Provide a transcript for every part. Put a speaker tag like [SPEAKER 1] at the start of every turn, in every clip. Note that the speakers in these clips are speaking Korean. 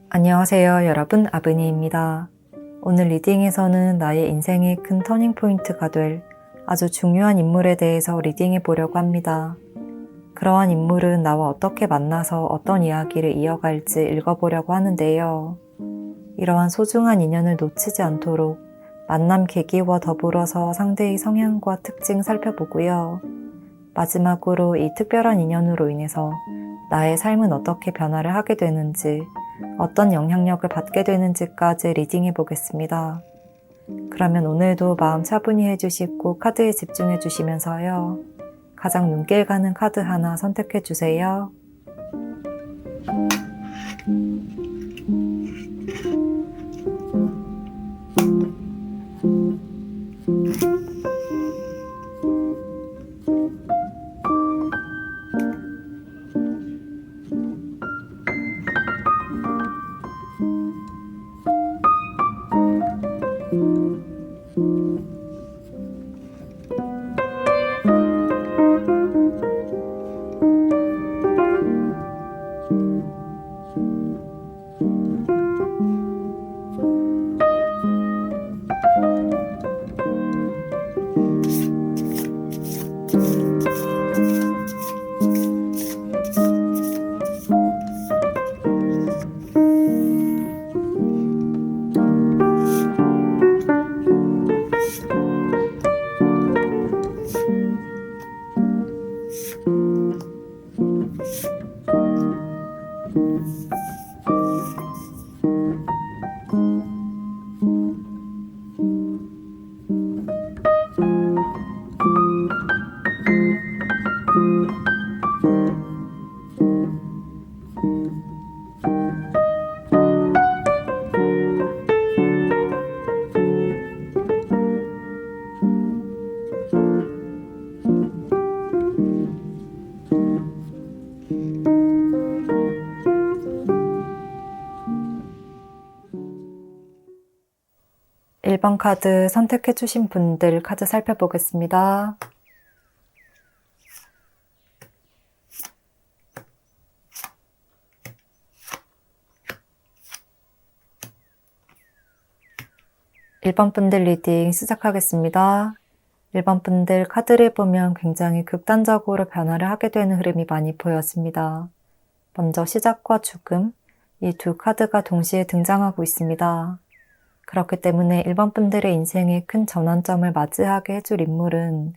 [SPEAKER 1] 안녕하세요 여러분, 아브니입니다. 오늘 리딩에서는 나의 인생의 큰 터닝포인트가 될 아주 중요한 인물에 대해서 리딩해 보려고 합니다. 그러한 인물은 나와 어떻게 만나서 어떤 이야기를 이어갈지 읽어보려고 하는데요. 이러한 소중한 인연을 놓치지 않도록 만남 계기와 더불어서 상대의 성향과 특징 살펴보고요. 마지막으로 이 특별한 인연으로 인해서 나의 삶은 어떻게 변화를 하게 되는지, 어떤 영향력을 받게 되는지까지 리딩해 보겠습니다. 그러면 오늘도 마음 차분히 해주시고 카드에 집중해 주시면서요. 가장 눈길 가는 카드 하나 선택해 주세요. 일 번 카드 선택해 주신 분들 카드 살펴보겠습니다. 일 번 분들 리딩 시작하겠습니다. 1번 분들 카드를 보면 굉장히 극단적으로 변화를 하게 되는 흐름이 많이 보여집니다. 먼저 시작과 죽음, 이 두 카드가 동시에 등장하고 있습니다. 그렇기 때문에 1번 분들의 인생에 큰 전환점을 맞이하게 해줄 인물은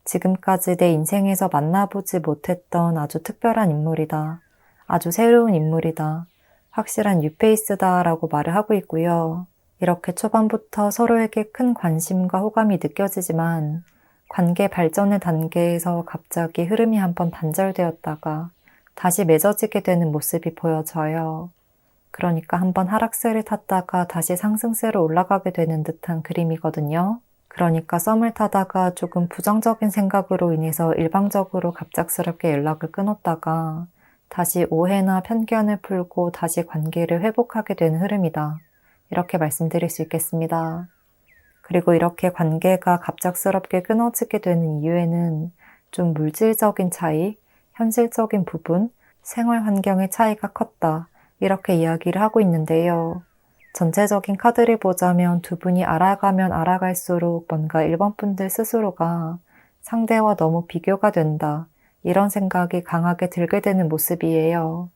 [SPEAKER 1] 지금까지 내 인생에서 만나보지 못했던 아주 특별한 인물이다. 아주 새로운 인물이다. 확실한 뉴페이스다 라고 말을 하고 있고요. 이렇게 초반부터 서로에게 큰 관심과 호감이 느껴지지만 관계 발전의 단계에서 갑자기 흐름이 한번 단절되었다가 다시 맺어지게 되는 모습이 보여져요. 그러니까 한번 하락세를 탔다가 다시 상승세로 올라가게 되는 듯한 그림이거든요. 그러니까 썸을 타다가 조금 부정적인 생각으로 인해서 일방적으로 갑작스럽게 연락을 끊었다가 다시 오해나 편견을 풀고 다시 관계를 회복하게 되는 흐름이다. 이렇게 말씀드릴 수 있겠습니다. 그리고 이렇게 관계가 갑작스럽게 끊어지게 되는 이유에는 좀 물질적인 차이, 현실적인 부분, 생활 환경의 차이가 컸다. 이렇게 이야기를 하고 있는데요. 전체적인 카드를 보자면 두 분이 알아가면 알아갈수록 뭔가 1번 분들 스스로가 상대와 너무 비교가 된다. 이런 생각이 강하게 들게 되는 모습이에요.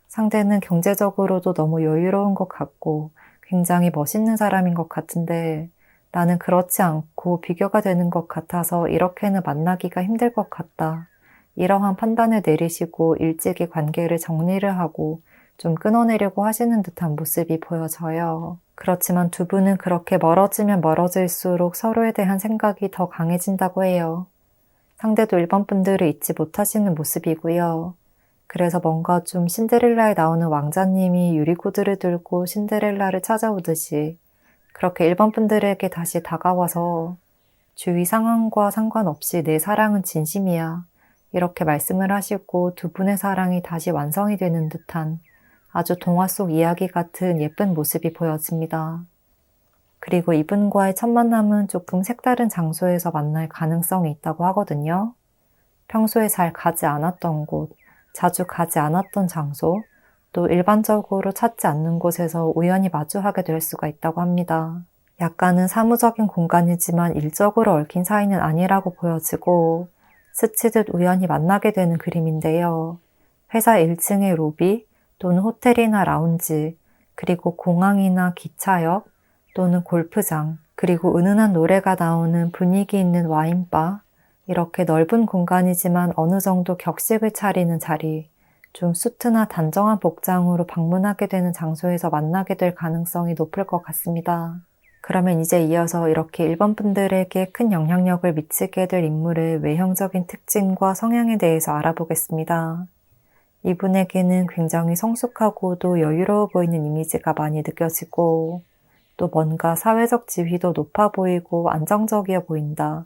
[SPEAKER 1] 상대는 경제적으로도 너무 여유로운 것 같고 굉장히 멋있는 사람인 것 같은데 나는 그렇지 않고 비교가 되는 것 같아서 이렇게는 만나기가 힘들 것 같다. 이러한 판단을 내리시고 일찍이 관계를 정리를 하고 좀 끊어내려고 하시는 듯한 모습이 보여져요. 그렇지만 두 분은 그렇게 멀어지면 멀어질수록 서로에 대한 생각이 더 강해진다고 해요. 상대도 1번 분들을 잊지 못하시는 모습이고요. 그래서 뭔가 좀 신데렐라에 나오는 왕자님이 유리구두를 들고 신데렐라를 찾아오듯이 그렇게 1번 분들에게 다시 다가와서 주위 상황과 상관없이 내 사랑은 진심이야. 이렇게 말씀을 하시고 두 분의 사랑이 다시 완성이 되는 듯한 아주 동화 속 이야기 같은 예쁜 모습이 보여집니다. 그리고 이분과의 첫 만남은 조금 색다른 장소에서 만날 가능성이 있다고 하거든요. 평소에 잘 가지 않았던 곳, 자주 가지 않았던 장소, 또 일반적으로 찾지 않는 곳에서 우연히 마주하게 될 수가 있다고 합니다. 약간은 사무적인 공간이지만 일적으로 얽힌 사이는 아니라고 보여지고 스치듯 우연히 만나게 되는 그림인데요. 회사 1층의 로비 또는 호텔이나 라운지, 그리고 공항이나 기차역 또는 골프장, 그리고 은은한 노래가 나오는 분위기 있는 와인바, 이렇게 넓은 공간이지만 어느 정도 격식을 차리는 자리, 좀 수트나 단정한 복장으로 방문하게 되는 장소에서 만나게 될 가능성이 높을 것 같습니다. 그러면 이제 이어서 이렇게 1번 분들에게 큰 영향력을 미치게 될 인물의 외형적인 특징과 성향에 대해서 알아보겠습니다. 이분에게는 굉장히 성숙하고도 여유로워 보이는 이미지가 많이 느껴지고 또 뭔가 사회적 지위도 높아 보이고 안정적이어 보인다.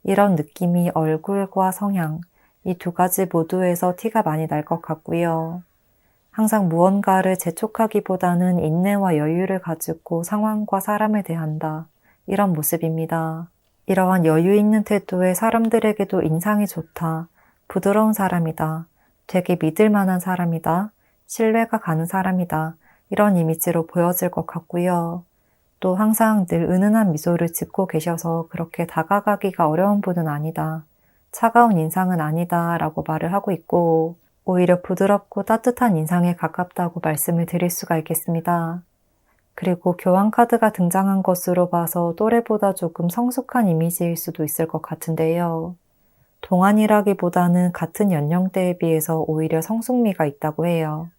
[SPEAKER 1] 이런 느낌이 얼굴과 성향, 이 두 가지 모두에서 티가 많이 날 것 같고요. 항상 무언가를 재촉하기보다는 인내와 여유를 가지고 상황과 사람을 대한다. 이런 모습입니다. 이러한 여유 있는 태도에 사람들에게도 인상이 좋다. 부드러운 사람이다. 되게 믿을 만한 사람이다. 신뢰가 가는 사람이다. 이런 이미지로 보여질 것 같고요. 또 항상 늘 은은한 미소를 짓고 계셔서 그렇게 다가가기가 어려운 분은 아니다. 차가운 인상은 아니다 라고 말을 하고 있고 오히려 부드럽고 따뜻한 인상에 가깝다고 말씀을 드릴 수가 있겠습니다. 그리고 교환카드가 등장한 것으로 봐서 또래보다 조금 성숙한 이미지일 수도 있을 것 같은데요. 동안이라기보다는 같은 연령대에 비해서 오히려 성숙미가 있다고 해요.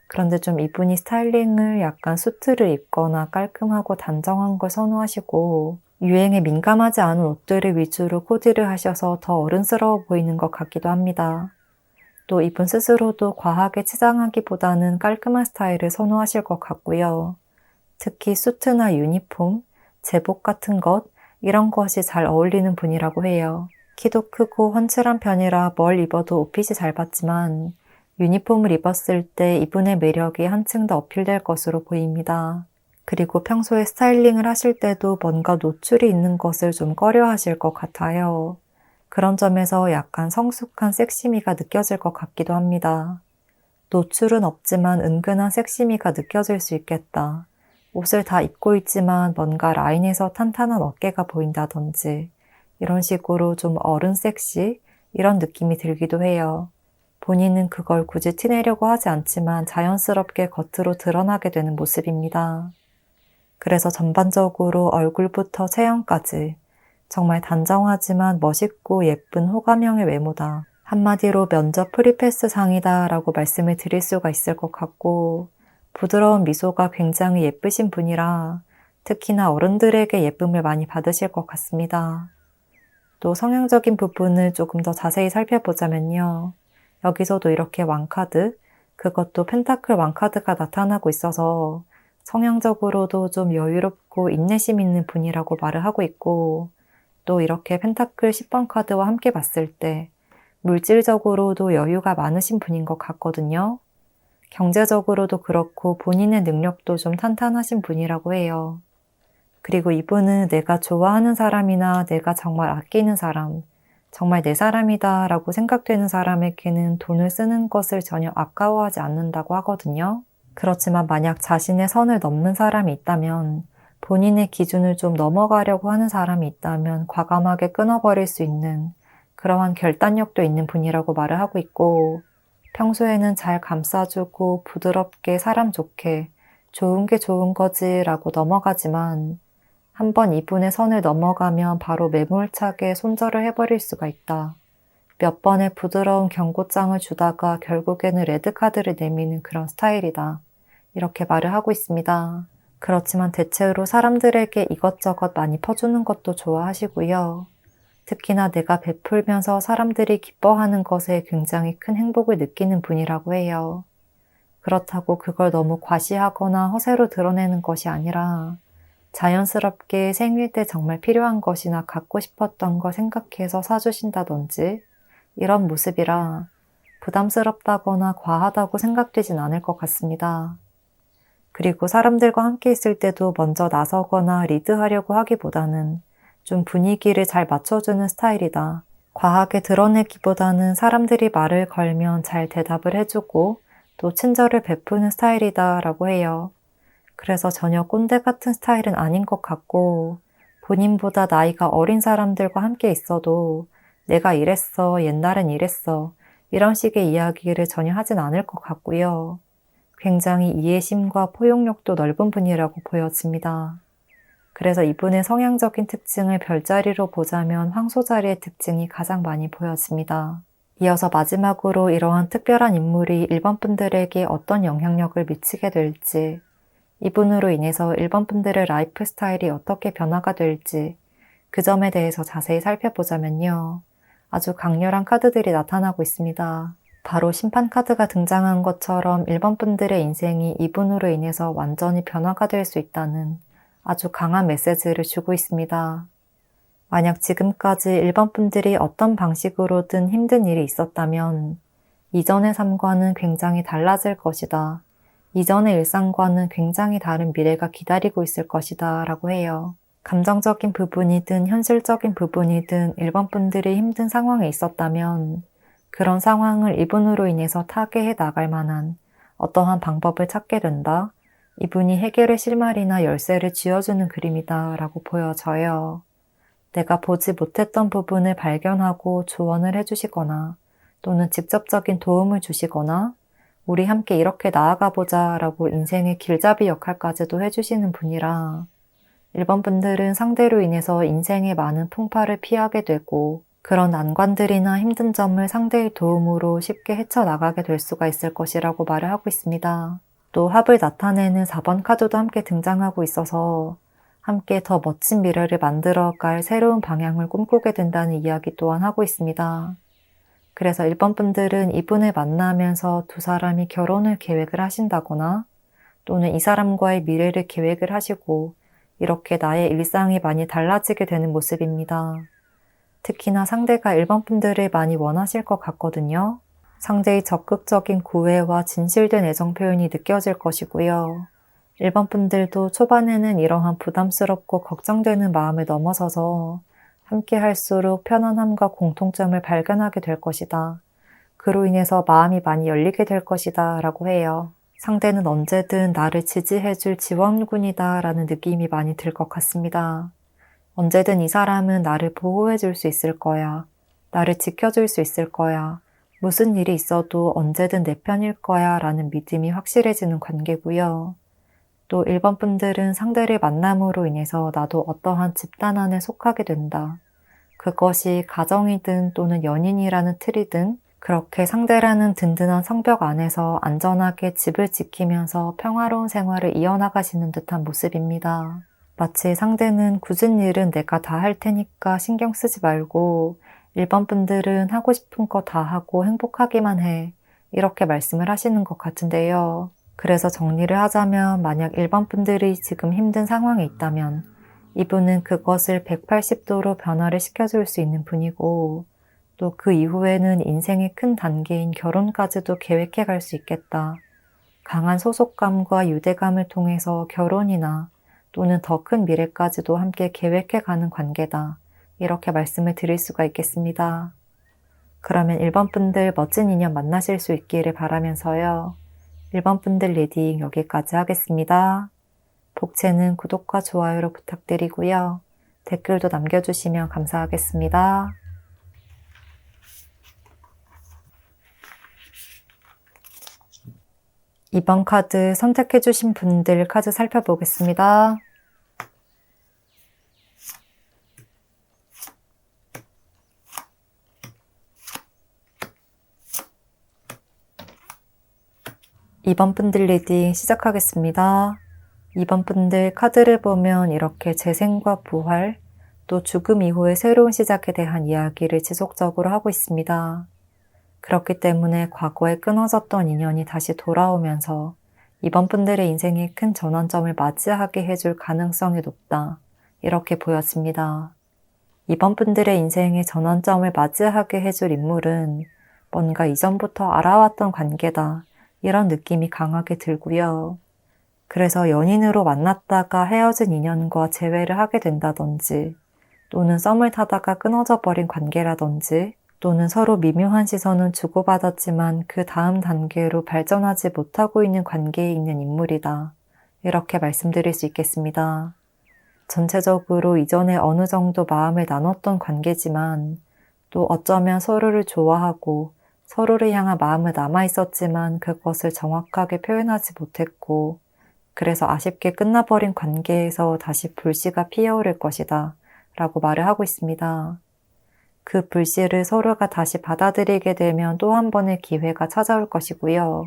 [SPEAKER 1] 그런데 좀 이분이 스타일링을 약간 수트를 입거나 깔끔하고 단정한 걸 선호하시고 유행에 민감하지 않은 옷들을 위주로 코디를 하셔서 더 어른스러워 보이는 것 같기도 합니다. 또 이분 스스로도 과하게 치장하기보다는 깔끔한 스타일을 선호하실 것 같고요. 특히 수트나 유니폼, 제복 같은 것, 이런 것이 잘 어울리는 분이라고 해요. 키도 크고 훤칠한 편이라 뭘 입어도 옷핏이 잘 받지만 유니폼을 입었을 때 이분의 매력이 한층 더 어필될 것으로 보입니다. 그리고 평소에 스타일링을 하실 때도 뭔가 노출이 있는 것을 좀 꺼려 하실 것 같아요. 그런 점에서 약간 성숙한 섹시미가 느껴질 것 같기도 합니다. 노출은 없지만 은근한 섹시미가 느껴질 수 있겠다. 옷을 다 입고 있지만 뭔가 라인에서 탄탄한 어깨가 보인다든지 이런 식으로 좀 어른 섹시 이런 느낌이 들기도 해요. 본인은 그걸 굳이 티내려고 하지 않지만 자연스럽게 겉으로 드러나게 되는 모습입니다. 그래서 전반적으로 얼굴부터 체형까지 정말 단정하지만 멋있고 예쁜 호감형의 외모다. 한마디로 면접 프리패스 상이다 라고 말씀을 드릴 수가 있을 것 같고 부드러운 미소가 굉장히 예쁘신 분이라 특히나 어른들에게 예쁨을 많이 받으실 것 같습니다. 또 성향적인 부분을 조금 더 자세히 살펴보자면요. 여기서도 이렇게 왕카드, 그것도 펜타클 왕카드가 나타나고 있어서 성향적으로도 좀 여유롭고 인내심 있는 분이라고 말을 하고 있고 또 이렇게 펜타클 10번 카드와 함께 봤을 때 물질적으로도 여유가 많으신 분인 것 같거든요. 경제적으로도 그렇고 본인의 능력도 좀 탄탄하신 분이라고 해요. 그리고 이분은 내가 좋아하는 사람이나 내가 정말 아끼는 사람, 정말 내 사람이다 라고 생각되는 사람에게는 돈을 쓰는 것을 전혀 아까워하지 않는다고 하거든요. 그렇지만 만약 자신의 선을 넘는 사람이 있다면 본인의 기준을 좀 넘어가려고 하는 사람이 있다면 과감하게 끊어버릴 수 있는 그러한 결단력도 있는 분이라고 말을 하고 있고 평소에는 잘 감싸주고 부드럽게 사람 좋게 좋은 게 좋은 거지 라고 넘어가지만 한번 이분의 선을 넘어가면 바로 매몰차게 손절을 해버릴 수가 있다. 몇 번의 부드러운 경고장을 주다가 결국에는 레드카드를 내미는 그런 스타일이다. 이렇게 말을 하고 있습니다. 그렇지만 대체로 사람들에게 이것저것 많이 퍼주는 것도 좋아하시고요. 특히나 내가 베풀면서 사람들이 기뻐하는 것에 굉장히 큰 행복을 느끼는 분이라고 해요. 그렇다고 그걸 너무 과시하거나 허세로 드러내는 것이 아니라 자연스럽게 생일 때 정말 필요한 것이나 갖고 싶었던 거 생각해서 사주신다든지 이런 모습이라 부담스럽다거나 과하다고 생각되진 않을 것 같습니다. 그리고 사람들과 함께 있을 때도 먼저 나서거나 리드하려고 하기보다는 좀 분위기를 잘 맞춰주는 스타일이다. 과하게 드러내기보다는 사람들이 말을 걸면 잘 대답을 해주고 또 친절을 베푸는 스타일이다 라고 해요. 그래서 전혀 꼰대 같은 스타일은 아닌 것 같고 본인보다 나이가 어린 사람들과 함께 있어도 내가 이랬어, 옛날엔 이랬어 이런 식의 이야기를 전혀 하진 않을 것 같고요. 굉장히 이해심과 포용력도 넓은 분이라고 보여집니다. 그래서 이분의 성향적인 특징을 별자리로 보자면 황소자리의 특징이 가장 많이 보여집니다. 이어서 마지막으로 이러한 특별한 인물이 일반 분들에게 어떤 영향력을 미치게 될지, 이분으로 인해서 일반 분들의 라이프 스타일이 어떻게 변화가 될지 그 점에 대해서 자세히 살펴보자면요. 아주 강렬한 카드들이 나타나고 있습니다. 바로 심판 카드가 등장한 것처럼 일반 분들의 인생이 이분으로 인해서 완전히 변화가 될 수 있다는 아주 강한 메시지를 주고 있습니다. 만약 지금까지 일반 분들이 어떤 방식으로든 힘든 일이 있었다면 이전의 삶과는 굉장히 달라질 것이다. 이전의 일상과는 굉장히 다른 미래가 기다리고 있을 것이다 라고 해요. 감정적인 부분이든 현실적인 부분이든 일반 분들이 힘든 상황에 있었다면 그런 상황을 이분으로 인해서 타개해 나갈 만한 어떠한 방법을 찾게 된다. 이분이 해결의 실마리나 열쇠를 쥐어주는 그림이다 라고 보여져요. 내가 보지 못했던 부분을 발견하고 조언을 해주시거나 또는 직접적인 도움을 주시거나 우리 함께 이렇게 나아가 보자 라고 인생의 길잡이 역할까지도 해주시는 분이라 일반 분들은 상대로 인해서 인생의 많은 풍파를 피하게 되고 그런 난관들이나 힘든 점을 상대의 도움으로 쉽게 헤쳐나가게 될 수가 있을 것이라고 말을 하고 있습니다. 또 합을 나타내는 4번 카드도 함께 등장하고 있어서 함께 더 멋진 미래를 만들어갈 새로운 방향을 꿈꾸게 된다는 이야기 또한 하고 있습니다. 그래서 1번 분들은 이분을 만나면서 두 사람이 결혼을 계획을 하신다거나 또는 이 사람과의 미래를 계획을 하시고 이렇게 나의 일상이 많이 달라지게 되는 모습입니다. 특히나 상대가 1번 분들을 많이 원하실 것 같거든요. 상대의 적극적인 구애와 진실된 애정 표현이 느껴질 것이고요. 1번 분들도 초반에는 이러한 부담스럽고 걱정되는 마음을 넘어서서 함께 할수록 편안함과 공통점을 발견하게 될 것이다. 그로 인해서 마음이 많이 열리게 될 것이다 라고 해요. 상대는 언제든 나를 지지해줄 지원군이다 라는 느낌이 많이 들 것 같습니다. 언제든 이 사람은 나를 보호해줄 수 있을 거야. 나를 지켜줄 수 있을 거야. 무슨 일이 있어도 언제든 내 편일 거야 라는 믿음이 확실해지는 관계고요. 또 1번 분들은 상대를 만남으로 인해서 나도 어떠한 집단 안에 속하게 된다. 그것이 가정이든 또는 연인이라는 틀이든 그렇게 상대라는 든든한 성벽 안에서 안전하게 집을 지키면서 평화로운 생활을 이어나가시는 듯한 모습입니다. 마치 상대는 굳은 일은 내가 다 할 테니까 신경 쓰지 말고 1번 분들은 하고 싶은 거 다 하고 행복하기만 해. 이렇게 말씀을 하시는 것 같은데요. 그래서 정리를 하자면 만약 1번 분들이 지금 힘든 상황에 있다면 이분은 그것을 180도로 변화를 시켜줄 수 있는 분이고 또 그 이후에는 인생의 큰 단계인 결혼까지도 계획해 갈 수 있겠다. 강한 소속감과 유대감을 통해서 결혼이나 또는 더 큰 미래까지도 함께 계획해 가는 관계다. 이렇게 말씀을 드릴 수가 있겠습니다. 그러면 1번 분들 멋진 인연 만나실 수 있기를 바라면서요. 1번 분들 리딩 여기까지 하겠습니다. 복채는 구독과 좋아요로 부탁드리고요. 댓글도 남겨주시면 감사하겠습니다. 이번 카드 선택해주신 분들 카드 살펴보겠습니다. 이번 분들 리딩 시작하겠습니다. 이번 분들 카드를 보면 이렇게 재생과 부활, 또 죽음 이후의 새로운 시작에 대한 이야기를 지속적으로 하고 있습니다. 그렇기 때문에 과거에 끊어졌던 인연이 다시 돌아오면서 이번 분들의 인생에 큰 전환점을 맞이하게 해줄 가능성이 높다. 이렇게 보여집니다. 이번 분들의 인생의 전환점을 맞이하게 해줄 인물은 뭔가 이전부터 알아왔던 관계다. 이런 느낌이 강하게 들고요. 그래서 연인으로 만났다가 헤어진 인연과 재회를 하게 된다든지 또는 썸을 타다가 끊어져 버린 관계라든지 또는 서로 미묘한 시선은 주고받았지만 그 다음 단계로 발전하지 못하고 있는 관계에 있는 인물이다. 이렇게 말씀드릴 수 있겠습니다. 전체적으로 이전에 어느 정도 마음을 나눴던 관계지만 또 어쩌면 서로를 좋아하고 서로를 향한 마음은 남아있었지만 그것을 정확하게 표현하지 못했고 그래서 아쉽게 끝나버린 관계에서 다시 불씨가 피어오를 것이다 라고 말을 하고 있습니다. 그 불씨를 서로가 다시 받아들이게 되면 또 한 번의 기회가 찾아올 것이고요.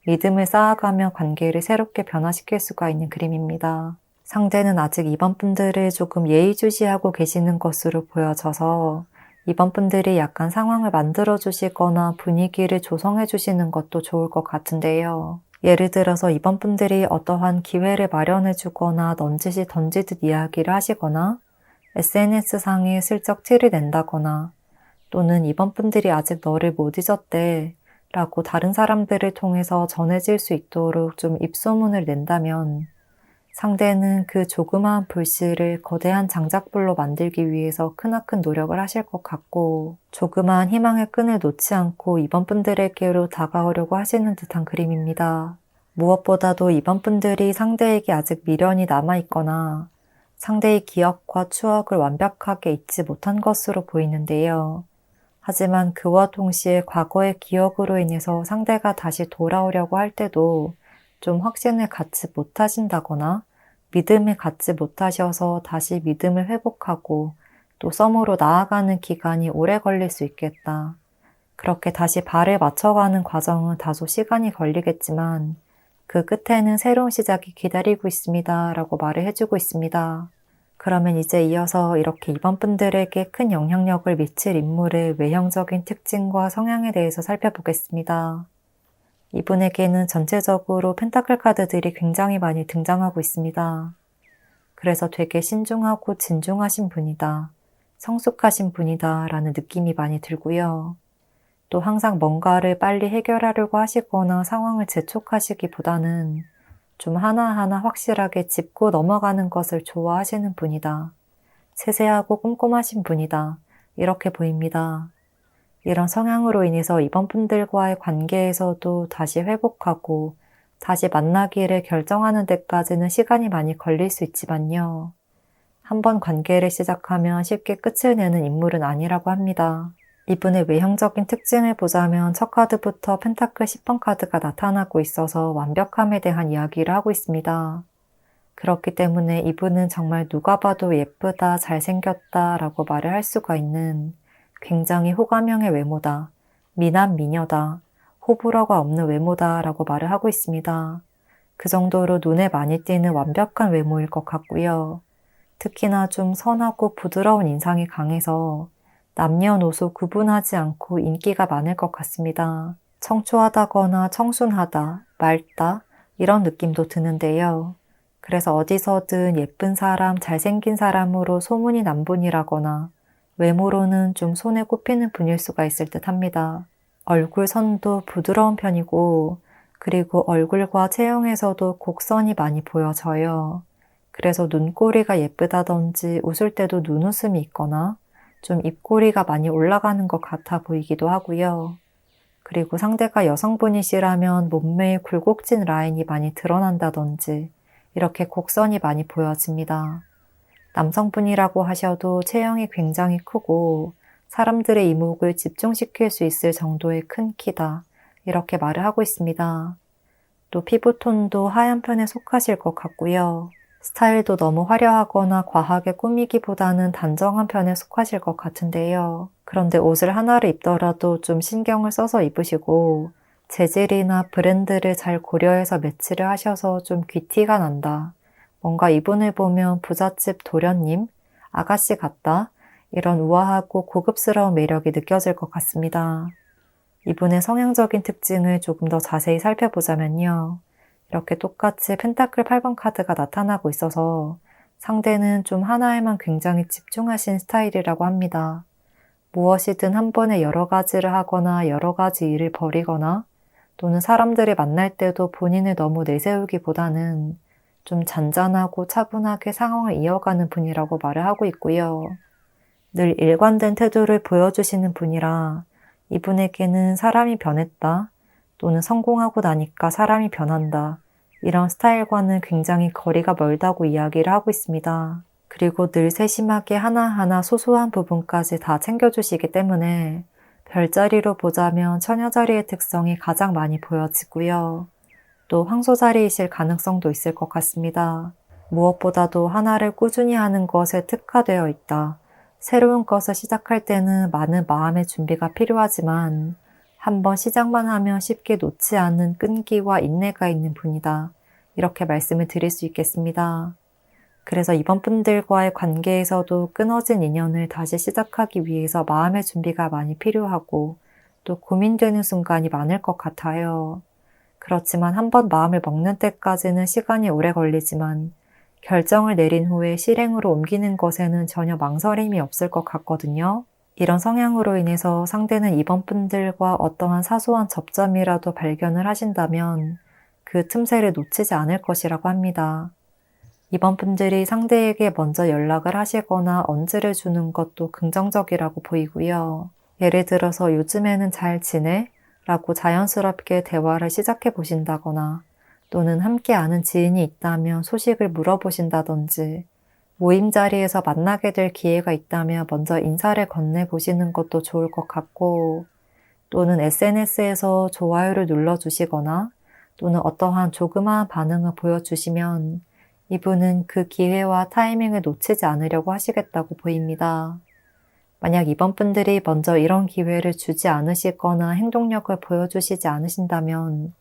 [SPEAKER 1] 믿음을 쌓아가며 관계를 새롭게 변화시킬 수가 있는 그림입니다. 상대는 아직 이번 분들을 조금 예의주시하고 계시는 것으로 보여져서 이번 분들이 약간 상황을 만들어 주시거나 분위기를 조성해 주시는 것도 좋을 것 같은데요. 예를 들어서 이번 분들이 어떠한 기회를 마련해 주거나 넌지시 던지듯 이야기를 하시거나 SNS상에 슬쩍 티를 낸다거나 또는 이번 분들이 아직 너를 못 잊었대 라고 다른 사람들을 통해서 전해질 수 있도록 좀 입소문을 낸다면 상대는 그 조그마한 불씨를 거대한 장작불로 만들기 위해서 크나큰 노력을 하실 것 같고 조그마한 희망의 끈을 놓지 않고 이번 분들에게로 다가오려고 하시는 듯한 그림입니다. 무엇보다도 이번 분들이 상대에게 아직 미련이 남아있거나 상대의 기억과 추억을 완벽하게 잊지 못한 것으로 보이는데요. 하지만 그와 동시에 과거의 기억으로 인해서 상대가 다시 돌아오려고 할 때도 좀 확신을 갖지 못하신다거나 믿음을 갖지 못하셔서 다시 믿음을 회복하고 또 썸으로 나아가는 기간이 오래 걸릴 수 있겠다. 그렇게 다시 발을 맞춰가는 과정은 다소 시간이 걸리겠지만 그 끝에는 새로운 시작이 기다리고 있습니다 라고 말을 해주고 있습니다. 그러면 이제 이어서 이렇게 이번 분들에게 큰 영향력을 미칠 인물의 외형적인 특징과 성향에 대해서 살펴보겠습니다. 이분에게는 전체적으로 펜타클 카드들이 굉장히 많이 등장하고 있습니다. 그래서 되게 신중하고 진중하신 분이다, 성숙하신 분이다 라는 느낌이 많이 들고요. 또 항상 뭔가를 빨리 해결하려고 하시거나 상황을 재촉하시기보다는 좀 하나하나 확실하게 짚고 넘어가는 것을 좋아하시는 분이다. 세세하고 꼼꼼하신 분이다. 이렇게 보입니다. 이런 성향으로 인해서 이번 분들과의 관계에서도 다시 회복하고 다시 만나기를 결정하는 데까지는 시간이 많이 걸릴 수 있지만요. 한번 관계를 시작하면 쉽게 끝을 내는 인물은 아니라고 합니다. 이분의 외형적인 특징을 보자면 첫 카드부터 펜타클 10번 카드가 나타나고 있어서 완벽함에 대한 이야기를 하고 있습니다. 그렇기 때문에 이분은 정말 누가 봐도 예쁘다, 잘생겼다 라고 말을 할 수가 있는 굉장히 호감형의 외모다, 미남 미녀다, 호불호가 없는 외모다 라고 말을 하고 있습니다. 그 정도로 눈에 많이 띄는 완벽한 외모일 것 같고요. 특히나 좀 선하고 부드러운 인상이 강해서 남녀노소 구분하지 않고 인기가 많을 것 같습니다. 청초하다거나 청순하다, 맑다 이런 느낌도 드는데요. 그래서 어디서든 예쁜 사람, 잘생긴 사람으로 소문이 난 분이라거나 외모로는 좀 손에 꼽히는 분일 수가 있을 듯 합니다. 얼굴 선도 부드러운 편이고 그리고 얼굴과 체형에서도 곡선이 많이 보여져요. 그래서 눈꼬리가 예쁘다든지 웃을 때도 눈웃음이 있거나 좀 입꼬리가 많이 올라가는 것 같아 보이기도 하고요. 그리고 상대가 여성분이시라면 몸매의 굴곡진 라인이 많이 드러난다든지 이렇게 곡선이 많이 보여집니다. 남성분이라고 하셔도 체형이 굉장히 크고 사람들의 이목을 집중시킬 수 있을 정도의 큰 키다. 이렇게 말을 하고 있습니다. 또 피부톤도 하얀 편에 속하실 것 같고요. 스타일도 너무 화려하거나 과하게 꾸미기보다는 단정한 편에 속하실 것 같은데요. 그런데 옷을 하나를 입더라도 좀 신경을 써서 입으시고 재질이나 브랜드를 잘 고려해서 매치를 하셔서 좀 귀티가 난다. 뭔가 이분을 보면 부잣집 도련님, 아가씨 같다. 이런 우아하고 고급스러운 매력이 느껴질 것 같습니다. 이분의 성향적인 특징을 조금 더 자세히 살펴보자면요. 이렇게 똑같이 펜타클 8번 카드가 나타나고 있어서 상대는 좀 하나에만 굉장히 집중하신 스타일이라고 합니다. 무엇이든 한 번에 여러 가지를 하거나 여러 가지 일을 벌이거나 또는 사람들을 만날 때도 본인을 너무 내세우기보다는 좀 잔잔하고 차분하게 상황을 이어가는 분이라고 말을 하고 있고요. 늘 일관된 태도를 보여주시는 분이라 이분에게는 사람이 변했다 또는 성공하고 나니까 사람이 변한다 이런 스타일과는 굉장히 거리가 멀다고 이야기를 하고 있습니다. 그리고 늘 세심하게 하나하나 소소한 부분까지 다 챙겨주시기 때문에 별자리로 보자면 처녀자리의 특성이 가장 많이 보여지고요. 또 황소자리이실 가능성도 있을 것 같습니다. 무엇보다도 하나를 꾸준히 하는 것에 특화되어 있다. 새로운 것을 시작할 때는 많은 마음의 준비가 필요하지만 한번 시작만 하면 쉽게 놓지 않는 끈기와 인내가 있는 분이다. 이렇게 말씀을 드릴 수 있겠습니다. 그래서 이번 분들과의 관계에서도 끊어진 인연을 다시 시작하기 위해서 마음의 준비가 많이 필요하고 또 고민되는 순간이 많을 것 같아요. 그렇지만 한번 마음을 먹는 때까지는 시간이 오래 걸리지만 결정을 내린 후에 실행으로 옮기는 것에는 전혀 망설임이 없을 것 같거든요. 이런 성향으로 인해서 상대는 이번 분들과 어떠한 사소한 접점이라도 발견을 하신다면 그 틈새를 놓치지 않을 것이라고 합니다. 이번 분들이 상대에게 먼저 연락을 하시거나 언지를 주는 것도 긍정적이라고 보이고요. 예를 들어서 요즘에는 잘 지내? 라고 자연스럽게 대화를 시작해 보신다거나 또는 함께 아는 지인이 있다면 소식을 물어보신다든지 모임 자리에서 만나게 될 기회가 있다면 먼저 인사를 건네보시는 것도 좋을 것 같고 또는 SNS에서 좋아요를 눌러주시거나 또는 어떠한 조그마한 반응을 보여주시면 이분은 그 기회와 타이밍을 놓치지 않으려고 하시겠다고 보입니다. 만약 이번 분들이 먼저 이런 기회를 주지 않으시거나 행동력을 보여주시지 않으신다면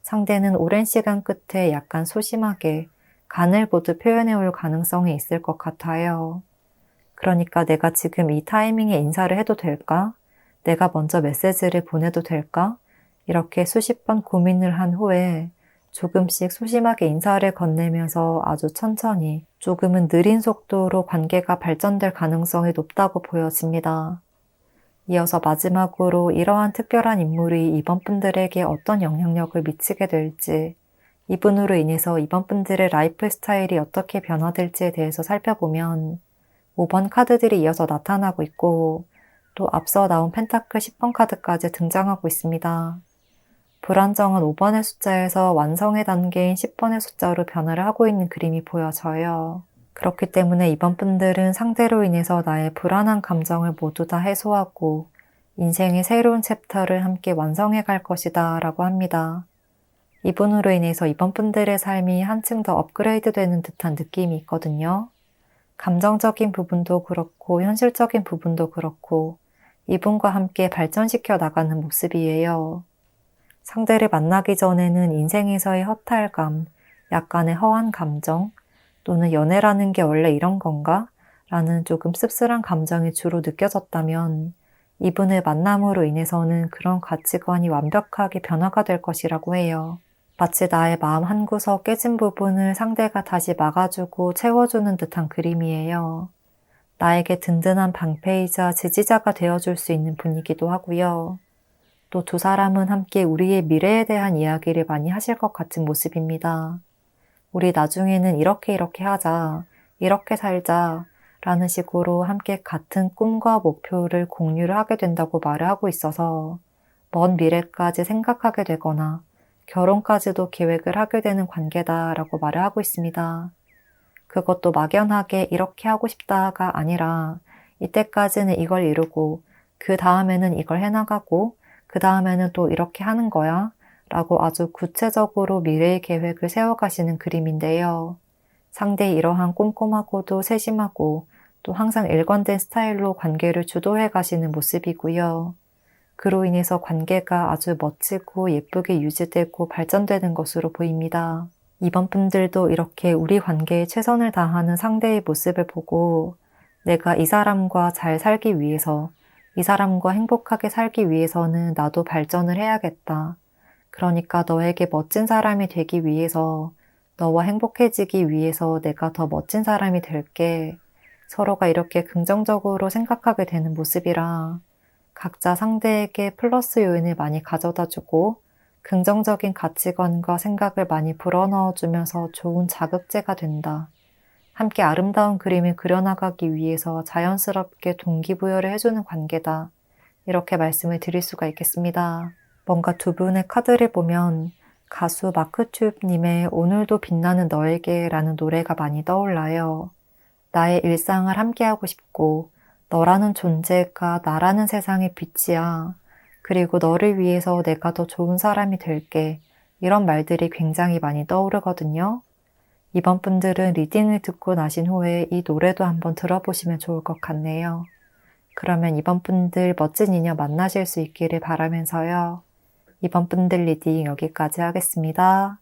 [SPEAKER 1] 상대는 오랜 시간 끝에 약간 소심하게 간을 보듯 표현해 올 가능성이 있을 것 같아요. 그러니까 내가 지금 이 타이밍에 인사를 해도 될까? 내가 먼저 메시지를 보내도 될까? 이렇게 수십 번 고민을 한 후에 조금씩 소심하게 인사를 건네면서 아주 천천히 조금은 느린 속도로 관계가 발전될 가능성이 높다고 보여집니다. 이어서 마지막으로 이러한 특별한 인물이 이번 분들에게 어떤 영향력을 미치게 될지, 이분으로 인해서 이번 분들의 라이프 스타일이 어떻게 변화될지에 대해서 살펴보면 5번 카드들이 이어서 나타나고 있고 또 앞서 나온 펜타클 10번 카드까지 등장하고 있습니다. 불안정한 5번의 숫자에서 완성의 단계인 10번의 숫자로 변화를 하고 있는 그림이 보여져요. 그렇기 때문에 이번 분들은 상대로 인해서 나의 불안한 감정을 모두 다 해소하고 인생의 새로운 챕터를 함께 완성해 갈 것이다 라고 합니다. 이분으로 인해서 이번 분들의 삶이 한층 더 업그레이드 되는 듯한 느낌이 있거든요. 감정적인 부분도 그렇고 현실적인 부분도 그렇고 이분과 함께 발전시켜 나가는 모습이에요. 상대를 만나기 전에는 인생에서의 허탈감, 약간의 허한 감정, 또는 연애라는 게 원래 이런 건가? 라는 조금 씁쓸한 감정이 주로 느껴졌다면 이분의 만남으로 인해서는 그런 가치관이 완벽하게 변화가 될 것이라고 해요. 마치 나의 마음 한구석 깨진 부분을 상대가 다시 막아주고 채워주는 듯한 그림이에요. 나에게 든든한 방패이자 지지자가 되어줄 수 있는 분이기도 하고요. 또 두 사람은 함께 우리의 미래에 대한 이야기를 많이 하실 것 같은 모습입니다. 우리 나중에는 이렇게 하자, 이렇게 살자 라는 식으로 함께 같은 꿈과 목표를 공유를 하게 된다고 말을 하고 있어서 먼 미래까지 생각하게 되거나 결혼까지도 계획을 하게 되는 관계다라고 말을 하고 있습니다. 그것도 막연하게 이렇게 하고 싶다가 아니라 이때까지는 이걸 이루고 그 다음에는 이걸 해나가고 그 다음에는 또 이렇게 하는 거야 라고 아주 구체적으로 미래의 계획을 세워가시는 그림인데요. 상대의 이러한 꼼꼼하고도 세심하고 또 항상 일관된 스타일로 관계를 주도해 가시는 모습이고요. 그로 인해서 관계가 아주 멋지고 예쁘게 유지되고 발전되는 것으로 보입니다. 이번 분들도 이렇게 우리 관계에 최선을 다하는 상대의 모습을 보고 내가 이 사람과 잘 살기 위해서, 이 사람과 행복하게 살기 위해서는 나도 발전을 해야겠다. 그러니까 너에게 멋진 사람이 되기 위해서, 너와 행복해지기 위해서 내가 더 멋진 사람이 될게. 서로가 이렇게 긍정적으로 생각하게 되는 모습이라 각자 상대에게 플러스 요인을 많이 가져다주고 긍정적인 가치관과 생각을 많이 불어넣어주면서 좋은 자극제가 된다. 함께 아름다운 그림을 그려나가기 위해서 자연스럽게 동기부여를 해주는 관계다. 이렇게 말씀을 드릴 수가 있겠습니다. 뭔가 두 분의 카드를 보면 가수 마크 툽님의 오늘도 빛나는 너에게 라는 노래가 많이 떠올라요. 나의 일상을 함께하고 싶고 너라는 존재가 나라는 세상의 빛이야. 그리고 너를 위해서 내가 더 좋은 사람이 될게. 이런 말들이 굉장히 많이 떠오르거든요. 이번 분들은 리딩을 듣고 나신 후에 이 노래도 한번 들어보시면 좋을 것 같네요. 그러면 이번 분들 멋진 인연 만나실 수 있기를 바라면서요. 이번 분들 리딩 여기까지 하겠습니다.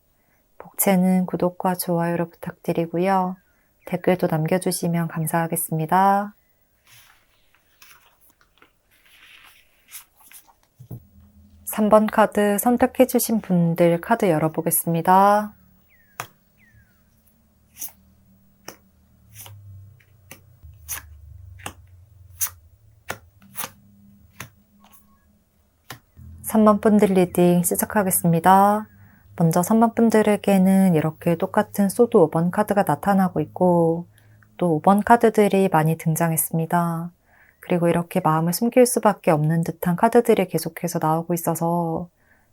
[SPEAKER 1] 복채는 구독과 좋아요로 부탁드리고요. 댓글도 남겨주시면 감사하겠습니다. (3번) 카드 선택해주신 분들 카드 열어보겠습니다. (3번) 분들 리딩 시작하겠습니다. 먼저 3번 분들에게는 이렇게 똑같은 소드 5번 카드가 나타나고 있고 또 5번 카드들이 많이 등장했습니다. 그리고 이렇게 마음을 숨길 수밖에 없는 듯한 카드들이 계속해서 나오고 있어서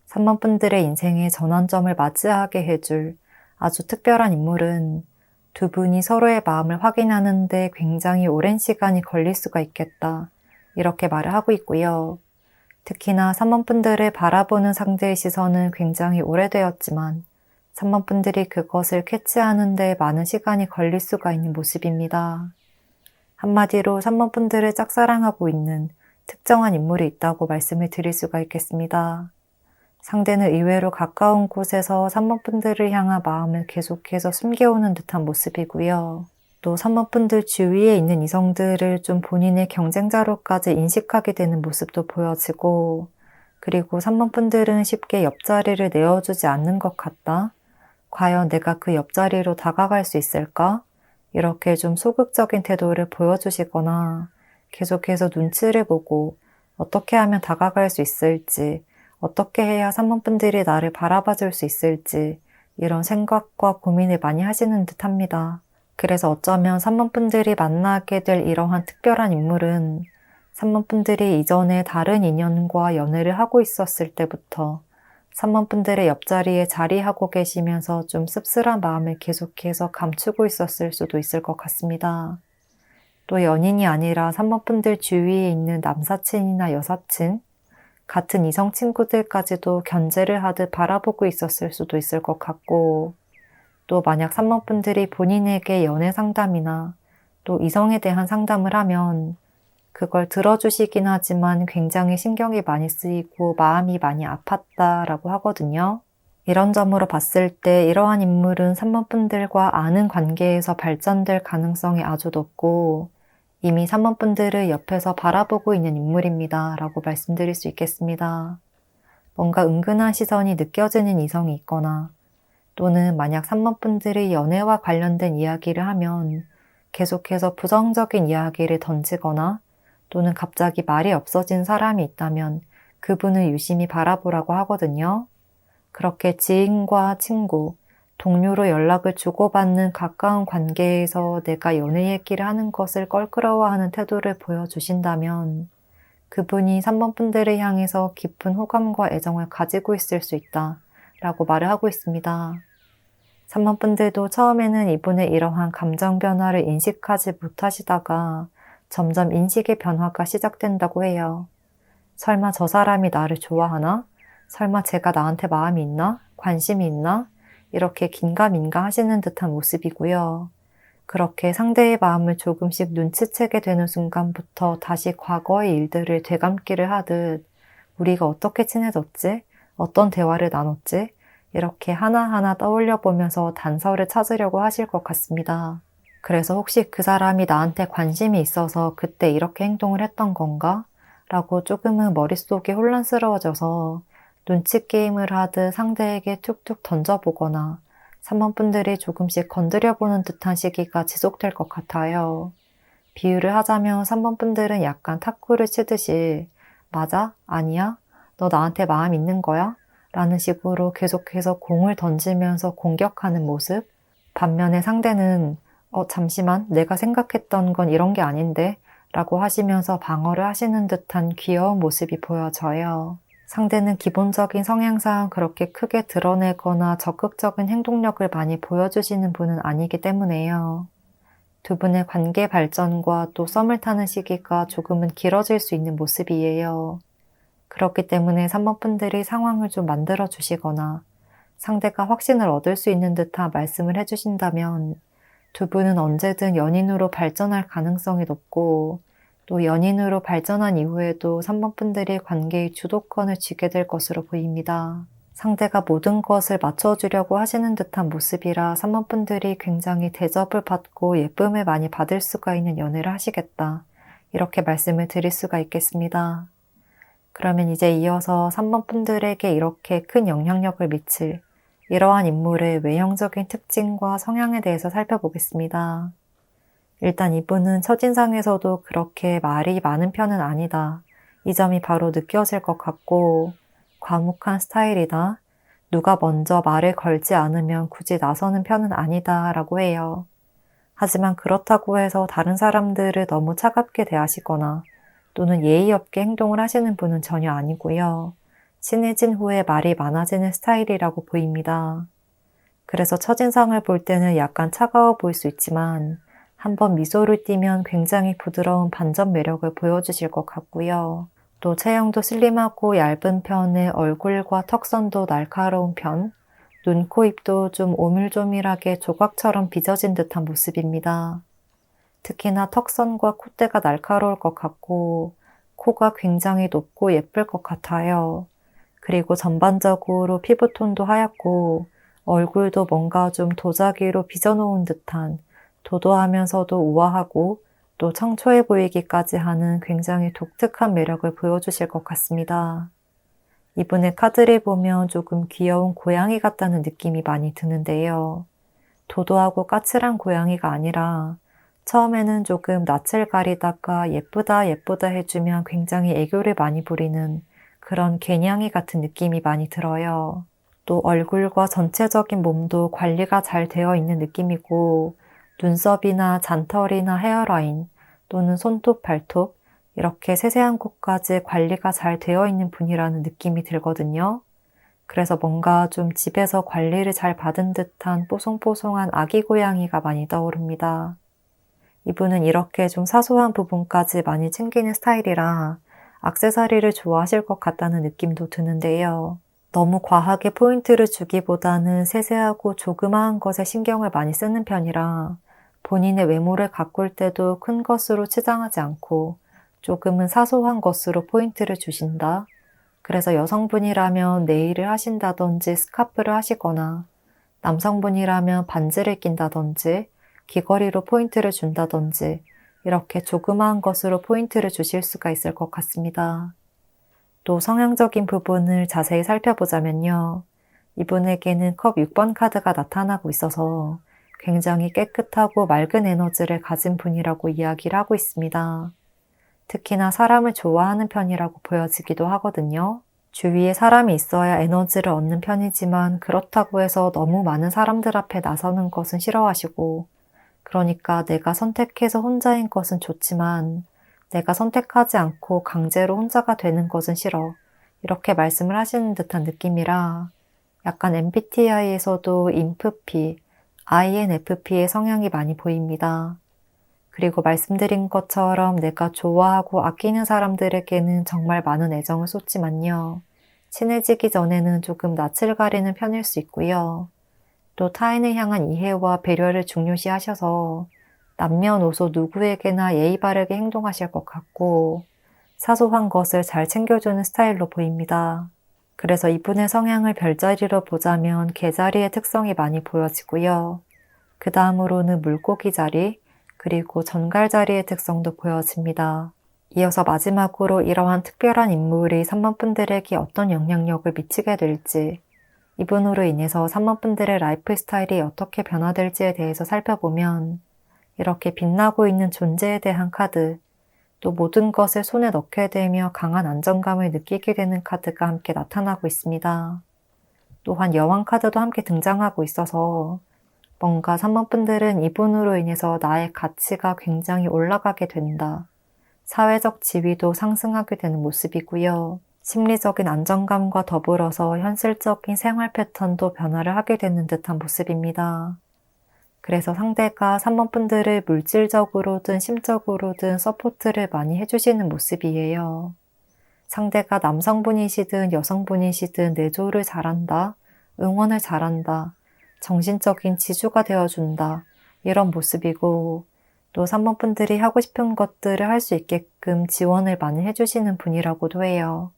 [SPEAKER 1] 3번 분들의 인생의 전환점을 맞이하게 해줄 아주 특별한 인물은 두 분이 서로의 마음을 확인하는 데 굉장히 오랜 시간이 걸릴 수가 있겠다. 이렇게 말을 하고 있고요. 특히나 3번 분들을 바라보는 상대의 시선은 굉장히 오래되었지만 3번 분들이 그것을 캐치하는 데 많은 시간이 걸릴 수가 있는 모습입니다. 한마디로 3번 분들을 짝사랑하고 있는 특정한 인물이 있다고 말씀을 드릴 수가 있겠습니다. 상대는 의외로 가까운 곳에서 3번 분들을 향한 마음을 계속해서 숨겨오는 듯한 모습이고요. 또 3번 분들 주위에 있는 이성들을 좀 본인의 경쟁자로까지 인식하게 되는 모습도 보여지고 그리고 3번 분들은 쉽게 옆자리를 내어주지 않는 것 같다. 과연 내가 그 옆자리로 다가갈 수 있을까? 이렇게 좀 소극적인 태도를 보여주시거나 계속해서 눈치를 보고 어떻게 하면 다가갈 수 있을지, 어떻게 해야 3번 분들이 나를 바라봐 줄 수 있을지 이런 생각과 고민을 많이 하시는 듯 합니다. 그래서 어쩌면 3번 분들이 만나게 될 이러한 특별한 인물은 3번 분들이 이전에 다른 인연과 연애를 하고 있었을 때부터 3번 분들의 옆자리에 자리하고 계시면서 좀 씁쓸한 마음을 계속해서 감추고 있었을 수도 있을 것 같습니다. 또 연인이 아니라 3번 분들 주위에 있는 남사친이나 여사친, 같은 이성 친구들까지도 견제를 하듯 바라보고 있었을 수도 있을 것 같고 또 만약 3번 분들이 본인에게 연애 상담이나 또 이성에 대한 상담을 하면 그걸 들어주시긴 하지만 굉장히 신경이 많이 쓰이고 마음이 많이 아팠다라고 하거든요. 이런 점으로 봤을 때 이러한 인물은 3번 분들과 아는 관계에서 발전될 가능성이 아주 높고 이미 3번 분들을 옆에서 바라보고 있는 인물입니다. 라고 말씀드릴 수 있겠습니다. 뭔가 은근한 시선이 느껴지는 이성이 있거나 또는 만약 3번 분들이 연애와 관련된 이야기를 하면 계속해서 부정적인 이야기를 던지거나 또는 갑자기 말이 없어진 사람이 있다면 그분을 유심히 바라보라고 하거든요. 그렇게 지인과 친구, 동료로 연락을 주고받는 가까운 관계에서 내가 연애 얘기를 하는 것을 껄끄러워하는 태도를 보여주신다면 그분이 3번 분들을 향해서 깊은 호감과 애정을 가지고 있을 수 있다 라고 말을 하고 있습니다. 3번 분들도 처음에는 이분의 이러한 감정 변화를 인식하지 못하시다가 점점 인식의 변화가 시작된다고 해요. 설마 저 사람이 나를 좋아하나? 설마 제가 나한테 마음이 있나? 관심이 있나? 이렇게 긴가민가 하시는 듯한 모습이고요. 그렇게 상대의 마음을 조금씩 눈치채게 되는 순간부터 다시 과거의 일들을 되감기를 하듯 우리가 어떻게 친해졌지? 어떤 대화를 나눴지? 이렇게 하나하나 떠올려 보면서 단서를 찾으려고 하실 것 같습니다. 그래서 혹시 그 사람이 나한테 관심이 있어서 그때 이렇게 행동을 했던 건가? 라고 조금은 머릿속이 혼란스러워져서 눈치 게임을 하듯 상대에게 툭툭 던져보거나 3번 분들이 조금씩 건드려보는 듯한 시기가 지속될 것 같아요. 비유를 하자면 3번 분들은 약간 탁구를 치듯이 맞아? 아니야? 너 나한테 마음 있는 거야? 라는 식으로 계속해서 공을 던지면서 공격하는 모습. 반면에 상대는 잠시만, 내가 생각했던 건 이런 게 아닌데 라고 하시면서 방어를 하시는 듯한 귀여운 모습이 보여져요. 상대는 기본적인 성향상 그렇게 크게 드러내거나 적극적인 행동력을 많이 보여주시는 분은 아니기 때문에요. 두 분의 관계 발전과 또 썸을 타는 시기가 조금은 길어질 수 있는 모습이에요. 그렇기 때문에 3번 분들이 상황을 좀 만들어 주시거나 상대가 확신을 얻을 수 있는 듯한 말씀을 해주신다면 두 분은 언제든 연인으로 발전할 가능성이 높고 또 연인으로 발전한 이후에도 3번 분들이 관계의 주도권을 쥐게 될 것으로 보입니다. 상대가 모든 것을 맞춰주려고 하시는 듯한 모습이라 3번 분들이 굉장히 대접을 받고 예쁨을 많이 받을 수가 있는 연애를 하시겠다. 이렇게 말씀을 드릴 수가 있겠습니다. 그러면 이제 이어서 3번 분들에게 이렇게 큰 영향력을 미칠 이러한 인물의 외형적인 특징과 성향에 대해서 살펴보겠습니다. 일단 이분은 첫인상에서도 그렇게 말이 많은 편은 아니다. 이 점이 바로 느껴질 것 같고 과묵한 스타일이다. 누가 먼저 말을 걸지 않으면 굳이 나서는 편은 아니다 라고 해요. 하지만 그렇다고 해서 다른 사람들을 너무 차갑게 대하시거나 또는 예의 없게 행동을 하시는 분은 전혀 아니고요. 친해진 후에 말이 많아지는 스타일이라고 보입니다. 그래서 첫인상을 볼 때는 약간 차가워 보일 수 있지만 한번 미소를 띠면 굉장히 부드러운 반전 매력을 보여주실 것 같고요. 또 체형도 슬림하고 얇은 편에 얼굴과 턱선도 날카로운 편, 눈, 코, 입도 좀 오밀조밀하게 조각처럼 빚어진 듯한 모습입니다. 특히나 턱선과 콧대가 날카로울 것 같고 코가 굉장히 높고 예쁠 것 같아요. 그리고 전반적으로 피부톤도 하얗고 얼굴도 뭔가 좀 도자기로 빚어놓은 듯한 도도하면서도 우아하고 또 청초해 보이기까지 하는 굉장히 독특한 매력을 보여주실 것 같습니다. 이분의 카드를 보면 조금 귀여운 고양이 같다는 느낌이 많이 드는데요. 도도하고 까칠한 고양이가 아니라 처음에는 조금 낯을 가리다가 예쁘다 예쁘다 해주면 굉장히 애교를 많이 부리는 그런 개냥이 같은 느낌이 많이 들어요. 또 얼굴과 전체적인 몸도 관리가 잘 되어 있는 느낌이고 눈썹이나 잔털이나 헤어라인 또는 손톱, 발톱 이렇게 세세한 곳까지 관리가 잘 되어 있는 분이라는 느낌이 들거든요. 그래서 뭔가 좀 집에서 관리를 잘 받은 듯한 뽀송뽀송한 아기 고양이가 많이 떠오릅니다. 이분은 이렇게 좀 사소한 부분까지 많이 챙기는 스타일이라 액세서리를 좋아하실 것 같다는 느낌도 드는데요. 너무 과하게 포인트를 주기보다는 세세하고 조그마한 것에 신경을 많이 쓰는 편이라 본인의 외모를 가꿀 때도 큰 것으로 치장하지 않고 조금은 사소한 것으로 포인트를 주신다. 그래서 여성분이라면 네일을 하신다든지 스카프를 하시거나 남성분이라면 반지를 낀다든지 귀걸이로 포인트를 준다든지 이렇게 조그마한 것으로 포인트를 주실 수가 있을 것 같습니다. 또 성향적인 부분을 자세히 살펴보자면요. 이분에게는 컵 6번 카드가 나타나고 있어서 굉장히 깨끗하고 맑은 에너지를 가진 분이라고 이야기를 하고 있습니다. 특히나 사람을 좋아하는 편이라고 보여지기도 하거든요. 주위에 사람이 있어야 에너지를 얻는 편이지만 그렇다고 해서 너무 많은 사람들 앞에 나서는 것은 싫어하시고 그러니까 내가 선택해서 혼자인 것은 좋지만 내가 선택하지 않고 강제로 혼자가 되는 것은 싫어. 이렇게 말씀을 하시는 듯한 느낌이라 약간 MBTI에서도 INFP, INFP의 성향이 많이 보입니다. 그리고 말씀드린 것처럼 내가 좋아하고 아끼는 사람들에게는 정말 많은 애정을 쏟지만요. 친해지기 전에는 조금 낯을 가리는 편일 수 있고요. 또 타인을 향한 이해와 배려를 중요시 하셔서 남녀노소 누구에게나 예의 바르게 행동하실 것 같고 사소한 것을 잘 챙겨주는 스타일로 보입니다. 그래서 이분의 성향을 별자리로 보자면 개자리의 특성이 많이 보여지고요. 그 다음으로는 물고기 자리, 그리고 전갈 자리의 특성도 보여집니다. 이어서 마지막으로 이러한 특별한 인물이 3번 분들에게 어떤 영향력을 미치게 될지, 이분으로 인해서 3번 분들의 라이프 스타일이 어떻게 변화될지에 대해서 살펴보면 이렇게 빛나고 있는 존재에 대한 카드, 또 모든 것을 손에 넣게 되며 강한 안정감을 느끼게 되는 카드가 함께 나타나고 있습니다. 또한 여왕 카드도 함께 등장하고 있어서 뭔가 3번 분들은 이분으로 인해서 나의 가치가 굉장히 올라가게 된다. 사회적 지위도 상승하게 되는 모습이고요. 심리적인 안정감과 더불어서 현실적인 생활 패턴도 변화를 하게 되는 듯한 모습입니다. 그래서 상대가 3번 분들을 물질적으로든 심적으로든 서포트를 많이 해주시는 모습이에요. 상대가 남성분이시든 여성분이시든 내조를 잘한다, 응원을 잘한다, 정신적인 지주가 되어준다, 이런 모습이고, 또 3번 분들이 하고 싶은 것들을 할 수 있게끔 지원을 많이 해주시는 분이라고도 해요.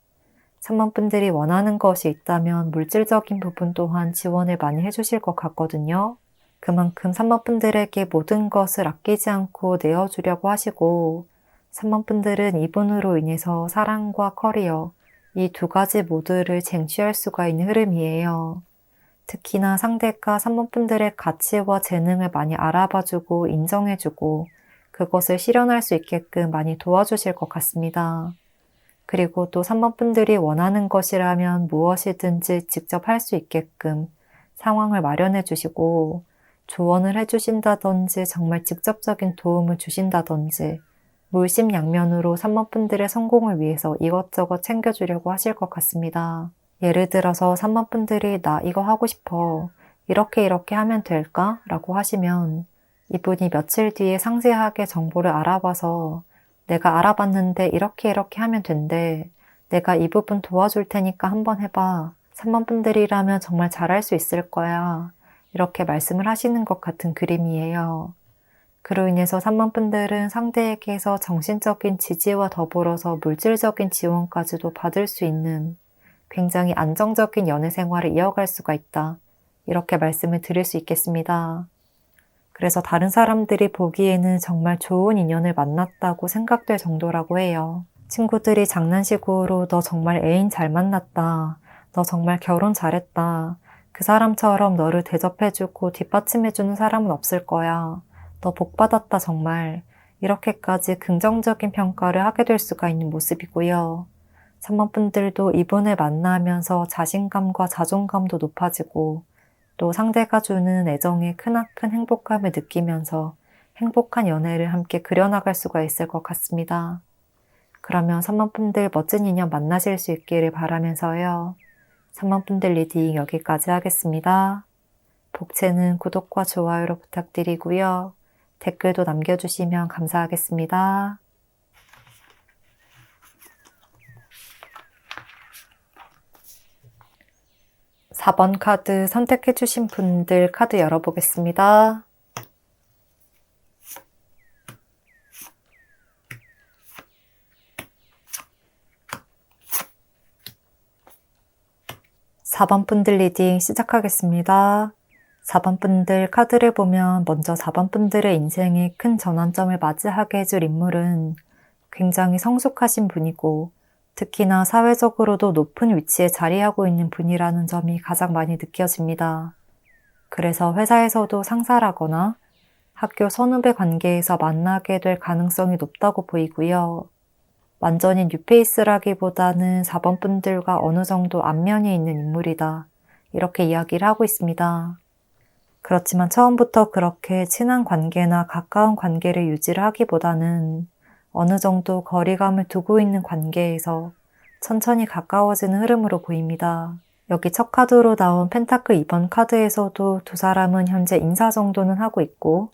[SPEAKER 1] 3번 분들이 원하는 것이 있다면 물질적인 부분 또한 지원을 많이 해주실 것 같거든요. 그만큼 3번 분들에게 모든 것을 아끼지 않고 내어주려고 하시고, 3번 분들은 이분으로 인해서 사랑과 커리어, 이 두 가지 모두를 쟁취할 수가 있는 흐름이에요. 특히나 상대가 3번 분들의 가치와 재능을 많이 알아봐주고 인정해주고 그것을 실현할 수 있게끔 많이 도와주실 것 같습니다. 그리고 또 3번 분들이 원하는 것이라면 무엇이든지 직접 할 수 있게끔 상황을 마련해 주시고 조언을 해주신다든지 정말 직접적인 도움을 주신다든지 물심양면으로 3번 분들의 성공을 위해서 이것저것 챙겨주려고 하실 것 같습니다. 예를 들어서 3번 분들이 나 이거 하고 싶어. 이렇게 하면 될까? 라고 하시면 이분이 며칠 뒤에 상세하게 정보를 알아봐서 내가 알아봤는데 이렇게 하면 된대. 내가 이 부분 도와줄 테니까 한번 해봐. 3번 분들이라면 정말 잘할 수 있을 거야. 이렇게 말씀을 하시는 것 같은 그림이에요. 그로 인해서 3번 분들은 상대에게서 정신적인 지지와 더불어서 물질적인 지원까지도 받을 수 있는 굉장히 안정적인 연애 생활을 이어갈 수가 있다. 이렇게 말씀을 드릴 수 있겠습니다. 그래서 다른 사람들이 보기에는 정말 좋은 인연을 만났다고 생각될 정도라고 해요. 친구들이 장난식으로 너 정말 애인 잘 만났다. 너 정말 결혼 잘했다. 그 사람처럼 너를 대접해주고 뒷받침해주는 사람은 없을 거야. 너 복 받았다 정말. 이렇게까지 긍정적인 평가를 하게 될 수가 있는 모습이고요. 3번 분들도 이분을 만나면서 자신감과 자존감도 높아지고 또 상대가 주는 애정에 크나큰 행복감을 느끼면서 행복한 연애를 함께 그려나갈 수가 있을 것 같습니다. 그러면 3번 분들 멋진 인연 만나실 수 있기를 바라면서요. 3번 분들 리딩 여기까지 하겠습니다. 복채는 구독과 좋아요로 부탁드리고요. 댓글도 남겨주시면 감사하겠습니다. 4번 카드 선택해주신 분들 카드 열어보겠습니다. (4번) 분들 리딩 시작하겠습니다. 4번 분들 카드를 보면 먼저 4번 분들의 인생에 큰 전환점을 맞이하게 해줄 인물은 굉장히 성숙하신 분이고 특히나 사회적으로도 높은 위치에 자리하고 있는 분이라는 점이 가장 많이 느껴집니다. 그래서 회사에서도 상사라거나 학교 선후배 관계에서 만나게 될 가능성이 높다고 보이고요. 완전히 뉴페이스라기보다는 4번 분들과 어느 정도 안면이 있는 인물이다. 이렇게 이야기를 하고 있습니다. 그렇지만 처음부터 그렇게 친한 관계나 가까운 관계를 유지를 하기보다는 어느 정도 거리감을 두고 있는 관계에서 천천히 가까워지는 흐름으로 보입니다. 여기 첫 카드로 나온 펜타클 2번 카드에서도 두 사람은 현재 인사 정도는 하고 있고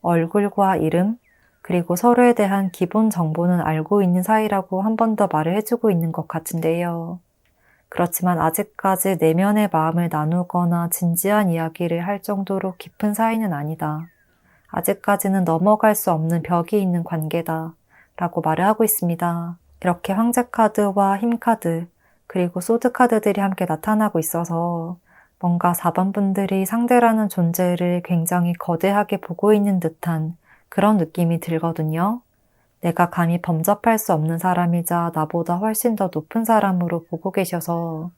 [SPEAKER 1] 얼굴과 이름 그리고 서로에 대한 기본 정보는 알고 있는 사이라고 한 번 더 말을 해주고 있는 것 같은데요. 그렇지만 아직까지 내면의 마음을 나누거나 진지한 이야기를 할 정도로 깊은 사이는 아니다. 아직까지는 넘어갈 수 없는 벽이 있는 관계다. 라고 말을 하고 있습니다. 이렇게 황제 카드와 힘 카드, 그리고 소드 카드들이 함께 나타나고 있어서 뭔가 4번 분들이 상대라는 존재를 굉장히 거대하게 보고 있는 듯한 그런 느낌이 들거든요. 내가 감히 범접할 수 없는 사람이자 나보다 훨씬 더 높은 사람으로 보고 계셔서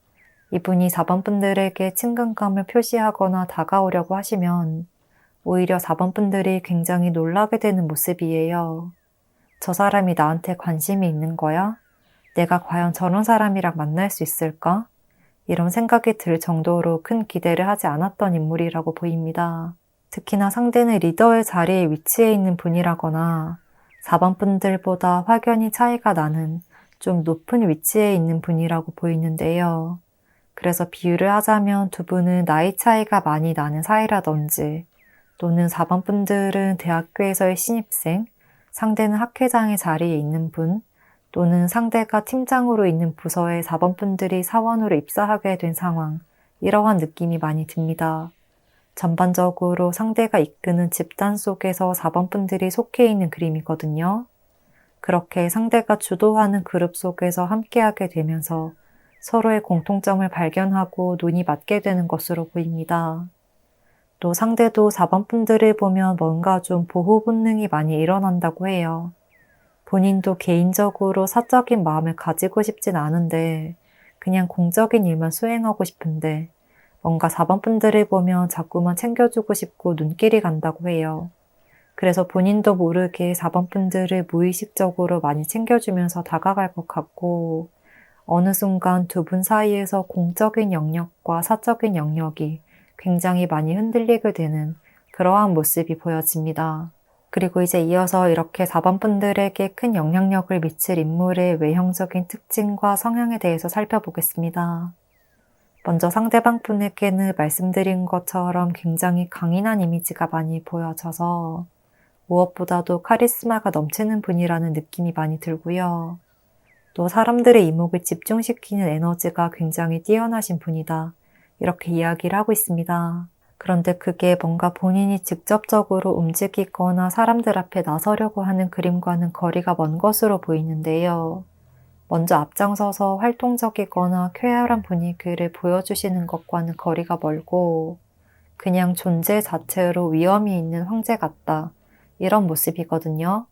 [SPEAKER 1] 이분이 4번 분들에게 친근감을 표시하거나 다가오려고 하시면 오히려 4번 분들이 굉장히 놀라게 되는 모습이에요. 저 사람이 나한테 관심이 있는 거야? 내가 과연 저런 사람이랑 만날 수 있을까? 이런 생각이 들 정도로 큰 기대를 하지 않았던 인물이라고 보입니다. 특히나 상대는 리더의 자리에 위치해 있는 분이라거나 4번 분들보다 확연히 차이가 나는 좀 높은 위치에 있는 분이라고 보이는데요. 그래서 비유를 하자면 두 분은 나이 차이가 많이 나는 사이라든지 또는 4번 분들은 대학교에서의 신입생, 상대는 학회장의 자리에 있는 분, 또는 상대가 팀장으로 있는 부서에 4번 분들이 사원으로 입사하게 된 상황, 이러한 느낌이 많이 듭니다. 전반적으로 상대가 이끄는 집단 속에서 4번 분들이 속해 있는 그림이거든요. 그렇게 상대가 주도하는 그룹 속에서 함께하게 되면서 서로의 공통점을 발견하고 눈이 맞게 되는 것으로 보입니다. 또 상대도 4번 분들을 보면 뭔가 좀 보호 본능이 많이 일어난다고 해요. 본인도 개인적으로 사적인 마음을 가지고 싶진 않은데 그냥 공적인 일만 수행하고 싶은데 뭔가 4번 분들을 보면 자꾸만 챙겨주고 싶고 눈길이 간다고 해요. 그래서 본인도 모르게 4번 분들을 무의식적으로 많이 챙겨주면서 다가갈 것 같고 어느 순간 두 분 사이에서 공적인 영역과 사적인 영역이 굉장히 많이 흔들리게 되는 그러한 모습이 보여집니다. 그리고 이제 이어서 이렇게 4번 분들에게 큰 영향력을 미칠 인물의 외형적인 특징과 성향에 대해서 살펴보겠습니다. 먼저 상대방 분에게는 말씀드린 것처럼 굉장히 강인한 이미지가 많이 보여져서 무엇보다도 카리스마가 넘치는 분이라는 느낌이 많이 들고요. 또 사람들의 이목을 집중시키는 에너지가 굉장히 뛰어나신 분이다. 이렇게 이야기를 하고 있습니다. 그런데 그게 뭔가 본인이 직접적으로 움직이거나 사람들 앞에 나서려고 하는 그림과는 거리가 먼 것으로 보이는데요. 먼저 앞장서서 활동적이거나 쾌활한 분위기를 보여주시는 것과는 거리가 멀고 그냥 존재 자체로 위험이 있는 황제 같다. 이런 모습이거든요.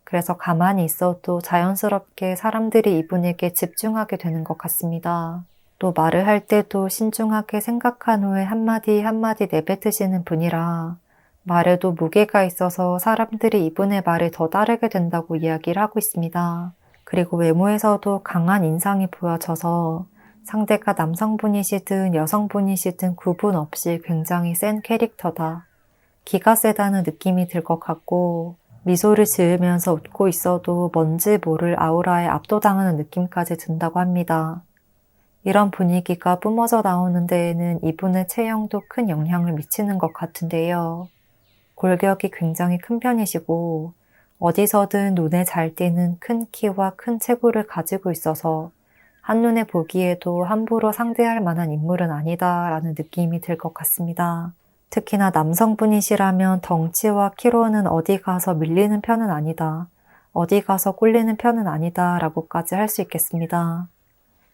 [SPEAKER 1] 그래서 가만히 있어도 자연스럽게 사람들이 이분에게 집중하게 되는 것 같습니다. 또 말을 할 때도 신중하게 생각한 후에 한마디 한마디 내뱉으시는 분이라 말에도 무게가 있어서 사람들이 이분의 말에 더 따르게 된다고 이야기를 하고 있습니다. 그리고 외모에서도 강한 인상이 보여져서 상대가 남성분이시든 여성분이시든 구분 없이 굉장히 센 캐릭터다. 기가 세다는 느낌이 들 것 같고 미소를 지으면서 웃고 있어도 뭔지 모를 아우라에 압도당하는 느낌까지 든다고 합니다. 이런 분위기가 뿜어져 나오는 데에는 이분의 체형도 큰 영향을 미치는 것 같은데요. 골격이 굉장히 큰 편이시고 어디서든 눈에 잘 띄는 큰 키와 큰 체구를 가지고 있어서 한눈에 보기에도 함부로 상대할 만한 인물은 아니다라는 느낌이 들 것 같습니다. 특히나 남성분이시라면 덩치와 키로는 어디 가서 밀리는 편은 아니다. 어디 가서 꿀리는 편은 아니다 라고까지 할 수 있겠습니다.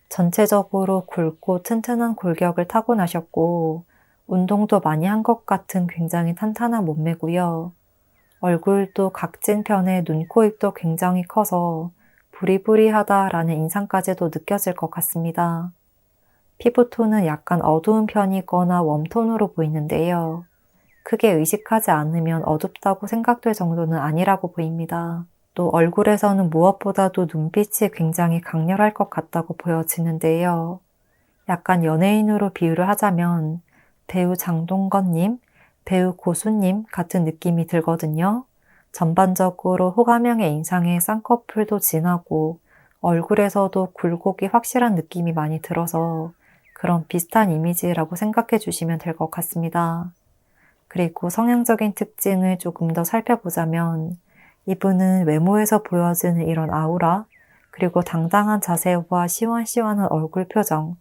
[SPEAKER 1] 전체적으로 굵고 튼튼한 골격을 타고나셨고 운동도 많이 한 것 같은 굉장히 탄탄한 몸매고요. 얼굴도 각진 편에 눈, 코, 입도 굉장히 커서 부리부리하다라는 인상까지도 느껴질 것 같습니다. 피부톤은 약간 어두운 편이거나 웜톤으로 보이는데요. 크게 의식하지 않으면 어둡다고 생각될 정도는 아니라고 보입니다. 또 얼굴에서는 무엇보다도 눈빛이 굉장히 강렬할 것 같다고 보여지는데요. 약간 연예인으로 비유를 하자면 배우 장동건님, 배우 고수님 같은 느낌이 들거든요. 전반적으로 호감형의 인상에 쌍꺼풀도 진하고 얼굴에서도 굴곡이 확실한 느낌이 많이 들어서 그런 비슷한 이미지라고 생각해 주시면 될 것 같습니다. 그리고 성향적인 특징을 조금 더 살펴보자면 이분은 외모에서 보여지는 이런 아우라, 그리고 당당한 자세와 시원시원한 얼굴 표정,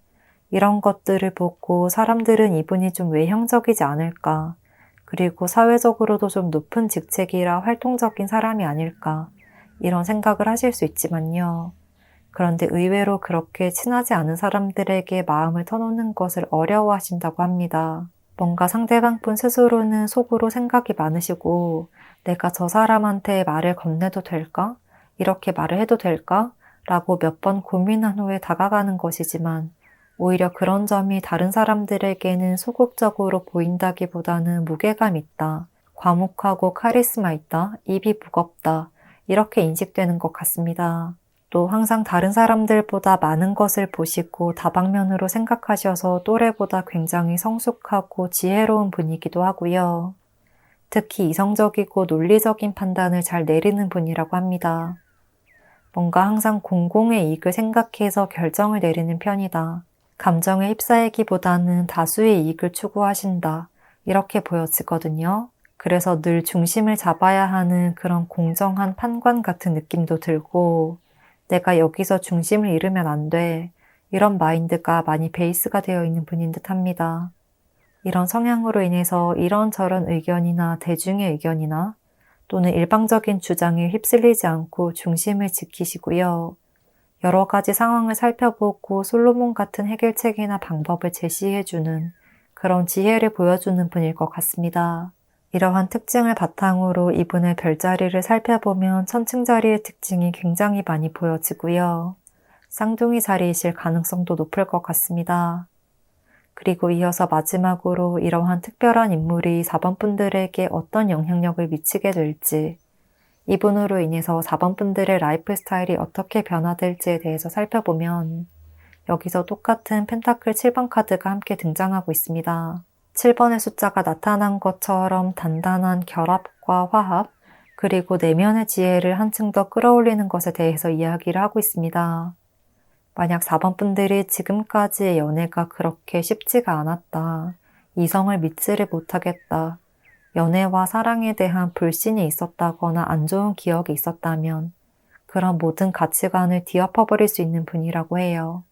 [SPEAKER 1] 이런 것들을 보고 사람들은 이분이 좀 외형적이지 않을까, 그리고 사회적으로도 좀 높은 직책이라 활동적인 사람이 아닐까, 이런 생각을 하실 수 있지만요. 그런데 의외로 그렇게 친하지 않은 사람들에게 마음을 터놓는 것을 어려워하신다고 합니다. 뭔가 상대방 분 스스로는 속으로 생각이 많으시고 내가 저 사람한테 말을 건네도 될까? 이렇게 말을 해도 될까? 라고 몇 번 고민한 후에 다가가는 것이지만 오히려 그런 점이 다른 사람들에게는 소극적으로 보인다기보다는 무게감 있다, 과묵하고 카리스마 있다, 입이 무겁다, 이렇게 인식되는 것 같습니다. 또 항상 다른 사람들보다 많은 것을 보시고 다방면으로 생각하셔서 또래보다 굉장히 성숙하고 지혜로운 분이기도 하고요. 특히 이성적이고 논리적인 판단을 잘 내리는 분이라고 합니다. 뭔가 항상 공공의 이익을 생각해서 결정을 내리는 편이다. 감정에 휩싸이기보다는 다수의 이익을 추구하신다. 이렇게 보여지거든요. 그래서 늘 중심을 잡아야 하는 그런 공정한 판관 같은 느낌도 들고 내가 여기서 중심을 잃으면 안 돼. 이런 마인드가 많이 베이스가 되어 있는 분인 듯 합니다. 이런 성향으로 인해서 이런저런 의견이나 대중의 의견이나 또는 일방적인 주장에 휩쓸리지 않고 중심을 지키시고요. 여러 가지 상황을 살펴보고 솔로몬 같은 해결책이나 방법을 제시해주는 그런 지혜를 보여주는 분일 것 같습니다. 이러한 특징을 바탕으로 이분의 별자리를 살펴보면 천칭자리의 특징이 굉장히 많이 보여지고요. 쌍둥이 자리이실 가능성도 높을 것 같습니다. 그리고 이어서 마지막으로 이러한 특별한 인물이 4번 분들에게 어떤 영향력을 미치게 될지, 이분으로 인해서 4번 분들의 라이프 스타일이 어떻게 변화될지에 대해서 살펴보면 여기서 똑같은 펜타클 7번 카드가 함께 등장하고 있습니다. 7번의 숫자가 나타난 것처럼 단단한 결합과 화합, 그리고 내면의 지혜를 한층 더 끌어올리는 것에 대해서 이야기를 하고 있습니다. 만약 4번 분들이 지금까지의 연애가 그렇게 쉽지가 않았다. 이성을 믿지를 못하겠다. 연애와 사랑에 대한 불신이 있었다거나 안 좋은 기억이 있었다면 그런 모든 가치관을 뒤엎어버릴 수 있는 분이라고 해요.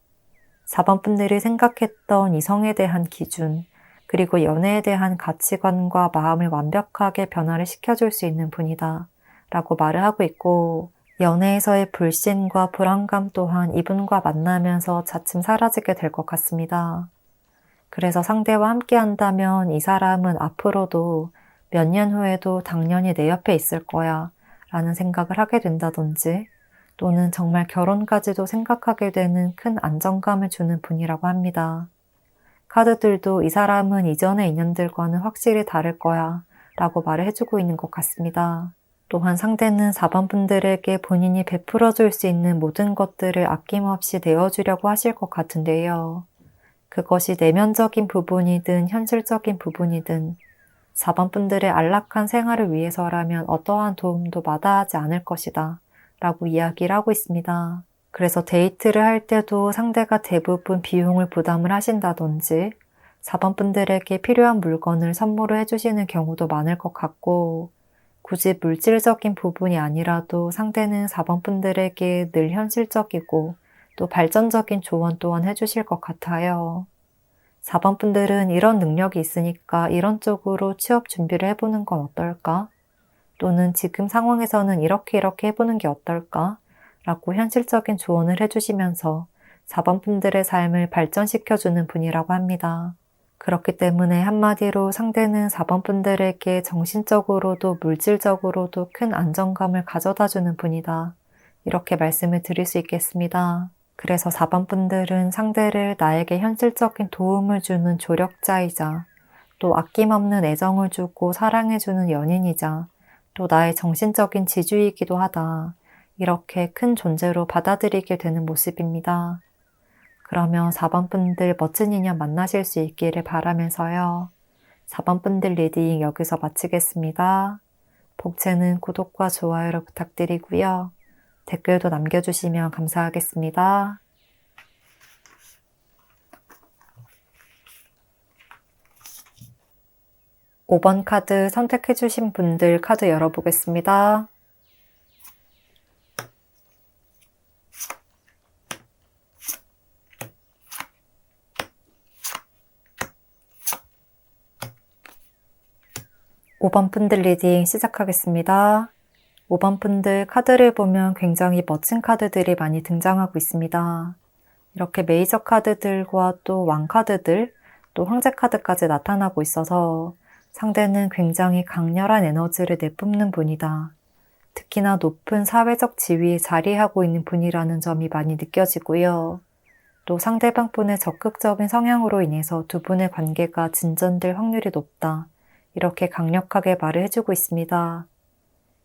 [SPEAKER 1] 4번 분들이 생각했던 이성에 대한 기준, 그리고 연애에 대한 가치관과 마음을 완벽하게 변화를 시켜줄 수 있는 분이다 라고 말을 하고 있고, 연애에서의 불신과 불안감 또한 이분과 만나면서 차츰 사라지게 될 것 같습니다. 그래서 상대와 함께 한다면 이 사람은 앞으로도 몇 년 후에도 당연히 내 옆에 있을 거야 라는 생각을 하게 된다든지, 또는 정말 결혼까지도 생각하게 되는 큰 안정감을 주는 분이라고 합니다. 카드들도 이 사람은 이전의 인연들과는 확실히 다를 거야 라고 말을 해주고 있는 것 같습니다. 또한 상대는 4번 분들에게 본인이 베풀어줄 수 있는 모든 것들을 아낌없이 내어주려고 하실 것 같은데요. 그것이 내면적인 부분이든 현실적인 부분이든 4번 분들의 안락한 생활을 위해서라면 어떠한 도움도 마다하지 않을 것이다 라고 이야기를 하고 있습니다. 그래서 데이트를 할 때도 상대가 대부분 비용을 부담을 하신다든지 4번 분들에게 필요한 물건을 선물을 해주시는 경우도 많을 것 같고, 굳이 물질적인 부분이 아니라도 상대는 4번 분들에게 늘 현실적이고 또 발전적인 조언 또한 해주실 것 같아요. 4번 분들은 이런 능력이 있으니까 이런 쪽으로 취업 준비를 해보는 건 어떨까? 또는 지금 상황에서는 이렇게 해보는 게 어떨까? 라고 현실적인 조언을 해주시면서 4번 분들의 삶을 발전시켜주는 분이라고 합니다. 그렇기 때문에 한마디로 상대는 4번 분들에게 정신적으로도 물질적으로도 큰 안정감을 가져다주는 분이다. 이렇게 말씀을 드릴 수 있겠습니다. 그래서 4번 분들은 상대를 나에게 현실적인 도움을 주는 조력자이자 또 아낌없는 애정을 주고 사랑해주는 연인이자 또 나의 정신적인 지주이기도 하다. 이렇게 큰 존재로 받아들이게 되는 모습입니다. 그러면 4번 분들 멋진 인연 만나실 수 있기를 바라면서요. 4번 분들 리딩 여기서 마치겠습니다. 복채는 구독과 좋아요를 부탁드리고요. 댓글도 남겨주시면 감사하겠습니다. 5번 카드 선택해주신 분들 카드 열어보겠습니다. (5번) 분들 리딩 시작하겠습니다. 5번 분들 카드를 보면 굉장히 멋진 카드들이 많이 등장하고 있습니다. 이렇게 메이저 카드들과 또 왕 카드들, 또 황제 카드까지 나타나고 있어서 상대는 굉장히 강렬한 에너지를 내뿜는 분이다. 특히나 높은 사회적 지위에 자리하고 있는 분이라는 점이 많이 느껴지고요. 또 상대방 분의 적극적인 성향으로 인해서 두 분의 관계가 진전될 확률이 높다. 이렇게 강력하게 말을 해주고 있습니다.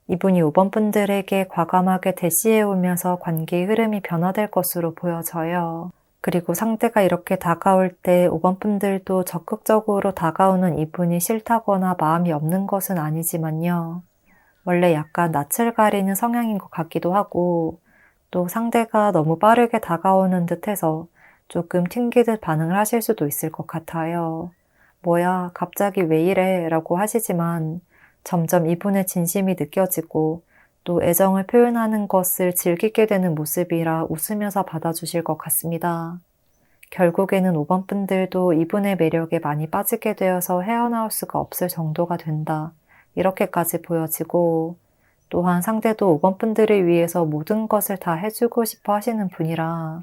[SPEAKER 1] 이분이 5번 분들에게 과감하게 대시해 오면서 관계의 흐름이 변화될 것으로 보여져요. 그리고 상대가 이렇게 다가올 때 5번 분들도 적극적으로 다가오는 이분이 싫다거나 마음이 없는 것은 아니지만요. 원래 약간 낯을 가리는 성향인 것 같기도 하고 또 상대가 너무 빠르게 다가오는 듯해서 조금 튕기듯 반응을 하실 수도 있을 것 같아요. 뭐야, 갑자기 왜 이래? 라고 하시지만 점점 이분의 진심이 느껴지고 또 애정을 표현하는 것을 즐기게 되는 모습이라 웃으면서 받아주실 것 같습니다. 결국에는 5번 분들도 이분의 매력에 많이 빠지게 되어서 헤어나올 수가 없을 정도가 된다. 이렇게까지 보여지고 또한 상대도 5번 분들을 위해서 모든 것을 다 해주고 싶어 하시는 분이라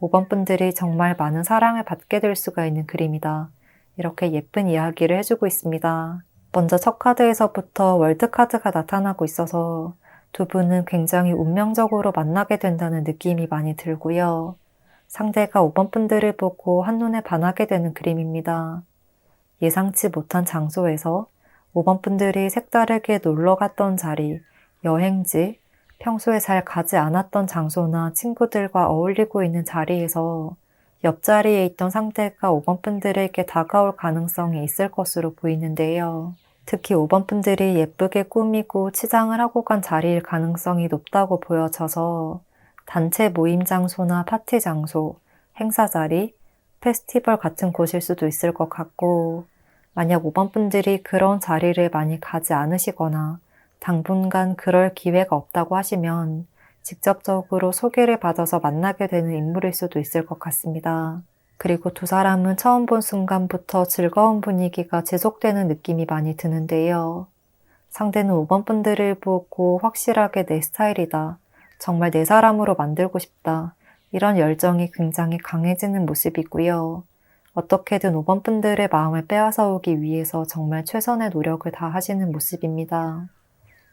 [SPEAKER 1] 5번 분들이 정말 많은 사랑을 받게 될 수가 있는 그림이다. 이렇게 예쁜 이야기를 해주고 있습니다. 먼저 첫 카드에서부터 월드카드가 나타나고 있어서 두 분은 굉장히 운명적으로 만나게 된다는 느낌이 많이 들고요. 상대가 5번 분들을 보고 한눈에 반하게 되는 그림입니다. 예상치 못한 장소에서 5번 분들이 색다르게 놀러 갔던 자리, 여행지, 평소에 잘 가지 않았던 장소나 친구들과 어울리고 있는 자리에서 옆자리에 있던 상대가 5번 분들에게 다가올 가능성이 있을 것으로 보이는데요. 특히 5번 분들이 예쁘게 꾸미고 치장을 하고 간 자리일 가능성이 높다고 보여져서 단체 모임 장소나 파티 장소, 행사 자리, 페스티벌 같은 곳일 수도 있을 것 같고 만약 5번 분들이 그런 자리를 많이 가지 않으시거나 당분간 그럴 기회가 없다고 하시면 직접적으로 소개를 받아서 만나게 되는 인물일 수도 있을 것 같습니다. 그리고 두 사람은 처음 본 순간부터 즐거운 분위기가 지속되는 느낌이 많이 드는데요. 상대는 5번 분들을 보고 확실하게 내 스타일이다. 정말 내 사람으로 만들고 싶다. 이런 열정이 굉장히 강해지는 모습이고요. 어떻게든 5번 분들의 마음을 빼앗아 오기 위해서 정말 최선의 노력을 다하시는 모습입니다.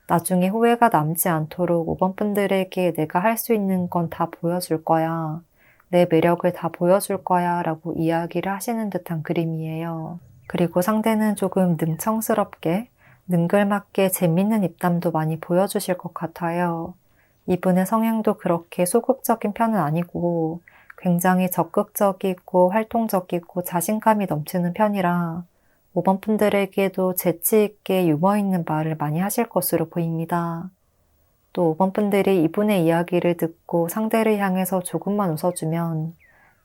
[SPEAKER 1] 나중에 후회가 남지 않도록 5번 분들에게 내가 할 수 있는 건 다 보여줄 거야. 내 매력을 다 보여줄 거야 라고 이야기를 하시는 듯한 그림이에요. 그리고 상대는 조금 능청스럽게 능글맞게 재밌는 입담도 많이 보여주실 것 같아요. 이분의 성향도 그렇게 소극적인 편은 아니고 굉장히 적극적이고 활동적이고 자신감이 넘치는 편이라 5번 분들에게도 재치 있게 유머 있는 말을 많이 하실 것으로 보입니다. 또 5번 분들이 이분의 이야기를 듣고 상대를 향해서 조금만 웃어주면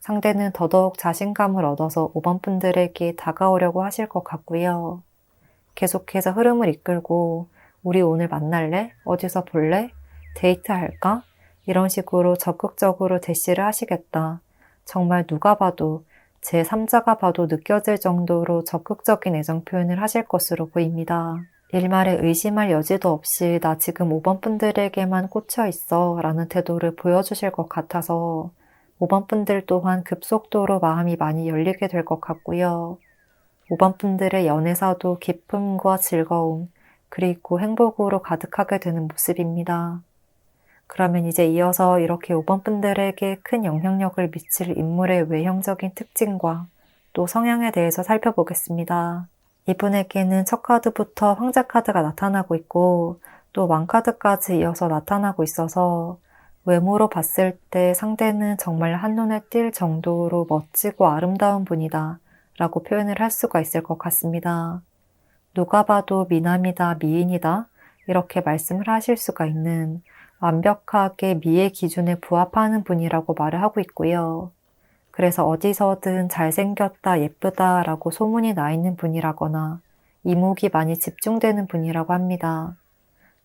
[SPEAKER 1] 상대는 더더욱 자신감을 얻어서 5번 분들에게 다가오려고 하실 것 같고요. 계속해서 흐름을 이끌고 우리 오늘 만날래? 어디서 볼래? 데이트할까? 이런 식으로 적극적으로 대시를 하시겠다. 정말 누가 봐도 제3자가 봐도 느껴질 정도로 적극적인 애정 표현을 하실 것으로 보입니다. 일말에 의심할 여지도 없이 나 지금 5번 분들에게만 꽂혀 있어 라는 태도를 보여주실 것 같아서 5번 분들 또한 급속도로 마음이 많이 열리게 될 것 같고요. 5번 분들의 연애사도 기쁨과 즐거움, 그리고 행복으로 가득하게 되는 모습입니다. 그러면 이제 이어서 이렇게 5번 분들에게 큰 영향력을 미칠 인물의 외형적인 특징과 또 성향에 대해서 살펴보겠습니다. 이분에게는 첫 카드부터 황제 카드가 나타나고 있고 또 왕카드까지 이어서 나타나고 있어서 외모로 봤을 때 상대는 정말 한눈에 띌 정도로 멋지고 아름다운 분이다 라고 표현을 할 수가 있을 것 같습니다. 누가 봐도 미남이다, 미인이다 이렇게 말씀을 하실 수가 있는 완벽하게 미의 기준에 부합하는 분이라고 말을 하고 있고요. 그래서 어디서든 잘생겼다, 예쁘다 라고 소문이 나 있는 분이라거나 이목이 많이 집중되는 분이라고 합니다.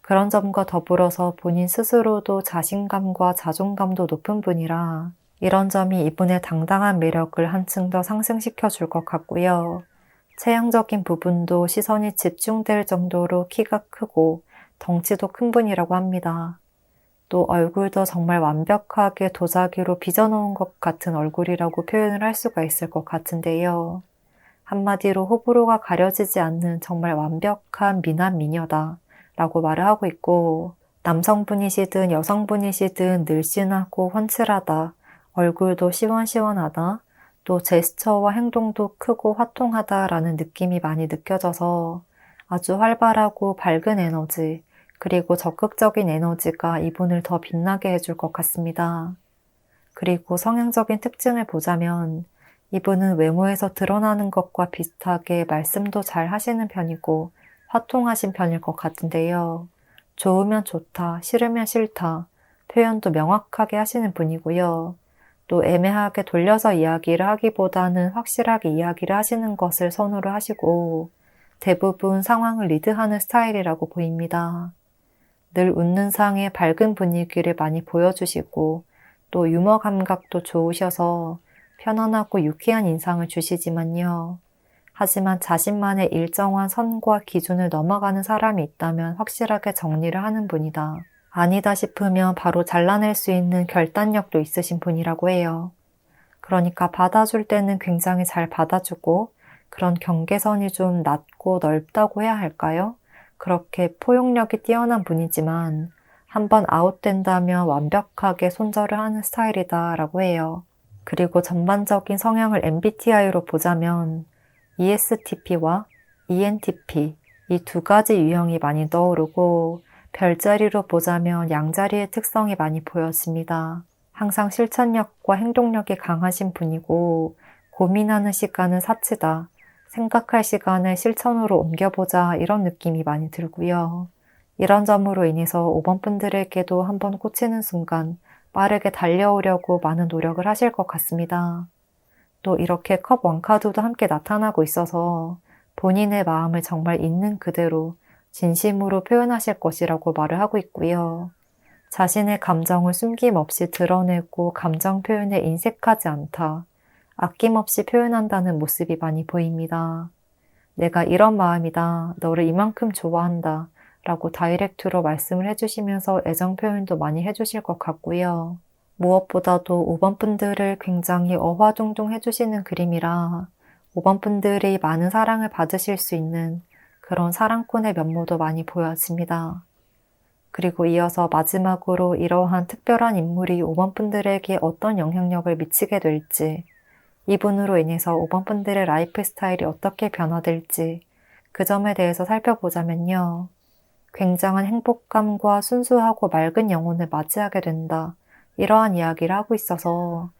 [SPEAKER 1] 그런 점과 더불어서 본인 스스로도 자신감과 자존감도 높은 분이라 이런 점이 이분의 당당한 매력을 한층 더 상승시켜 줄 것 같고요. 체형적인 부분도 시선이 집중될 정도로 키가 크고 덩치도 큰 분이라고 합니다. 또 얼굴도 정말 완벽하게 도자기로 빚어놓은 것 같은 얼굴이라고 표현을 할 수가 있을 것 같은데요. 한마디로 호불호가 가려지지 않는 정말 완벽한 미남 미녀다 라고 말을 하고 있고 남성분이시든 여성분이시든 늘씬하고 훤칠하다, 얼굴도 시원시원하다, 또 제스처와 행동도 크고 화통하다라는 느낌이 많이 느껴져서 아주 활발하고 밝은 에너지, 그리고 적극적인 에너지가 이분을 더 빛나게 해줄 것 같습니다. 그리고 성향적인 특징을 보자면 이분은 외모에서 드러나는 것과 비슷하게 말씀도 잘 하시는 편이고 화통하신 편일 것 같은데요. 좋으면 좋다, 싫으면 싫다, 표현도 명확하게 하시는 분이고요. 또 애매하게 돌려서 이야기를 하기보다는 확실하게 이야기를 하시는 것을 선호를 하시고 대부분 상황을 리드하는 스타일이라고 보입니다. 늘 웃는 상에 밝은 분위기를 많이 보여주시고 또 유머 감각도 좋으셔서 편안하고 유쾌한 인상을 주시지만요. 하지만 자신만의 일정한 선과 기준을 넘어가는 사람이 있다면 확실하게 정리를 하는 분이다. 아니다 싶으면 바로 잘라낼 수 있는 결단력도 있으신 분이라고 해요. 그러니까 받아줄 때는 굉장히 잘 받아주고 그런 경계선이 좀 낮고 넓다고 해야 할까요? 그렇게 포용력이 뛰어난 분이지만 한번 아웃된다면 완벽하게 손절을 하는 스타일이다 라고 해요. 그리고 전반적인 성향을 MBTI로 보자면 ESTP와 ENTP 이 두 가지 유형이 많이 떠오르고 별자리로 보자면 양자리의 특성이 많이 보여집니다. 항상 실천력과 행동력이 강하신 분이고 고민하는 시간은 사치다, 생각할 시간을 실천으로 옮겨보자 이런 느낌이 많이 들고요. 이런 점으로 인해서 5번 분들에게도 한번 꽂히는 순간 빠르게 달려오려고 많은 노력을 하실 것 같습니다. 또 이렇게 컵 원카드도 함께 나타나고 있어서 본인의 마음을 정말 있는 그대로 진심으로 표현하실 것이라고 말을 하고 있고요. 자신의 감정을 숨김없이 드러내고 감정 표현에 인색하지 않다. 아낌없이 표현한다는 모습이 많이 보입니다. 내가 이런 마음이다. 너를 이만큼 좋아한다. 라고 다이렉트로 말씀을 해주시면서 애정 표현도 많이 해주실 것 같고요. 무엇보다도 5번 분들을 굉장히 어화둥둥 해주시는 그림이라 5번 분들이 많은 사랑을 받으실 수 있는 그런 사랑꾼의 면모도 많이 보여집니다. 그리고 이어서 마지막으로 이러한 특별한 인물이 5번 분들에게 어떤 영향력을 미치게 될지, 이분으로 인해서 5번 분들의 라이프 스타일이 어떻게 변화될지 그 점에 대해서 살펴보자면요. 굉장한 행복감과 순수하고 맑은 영혼을 맞이하게 된다. 이러한 이야기를 하고 있어서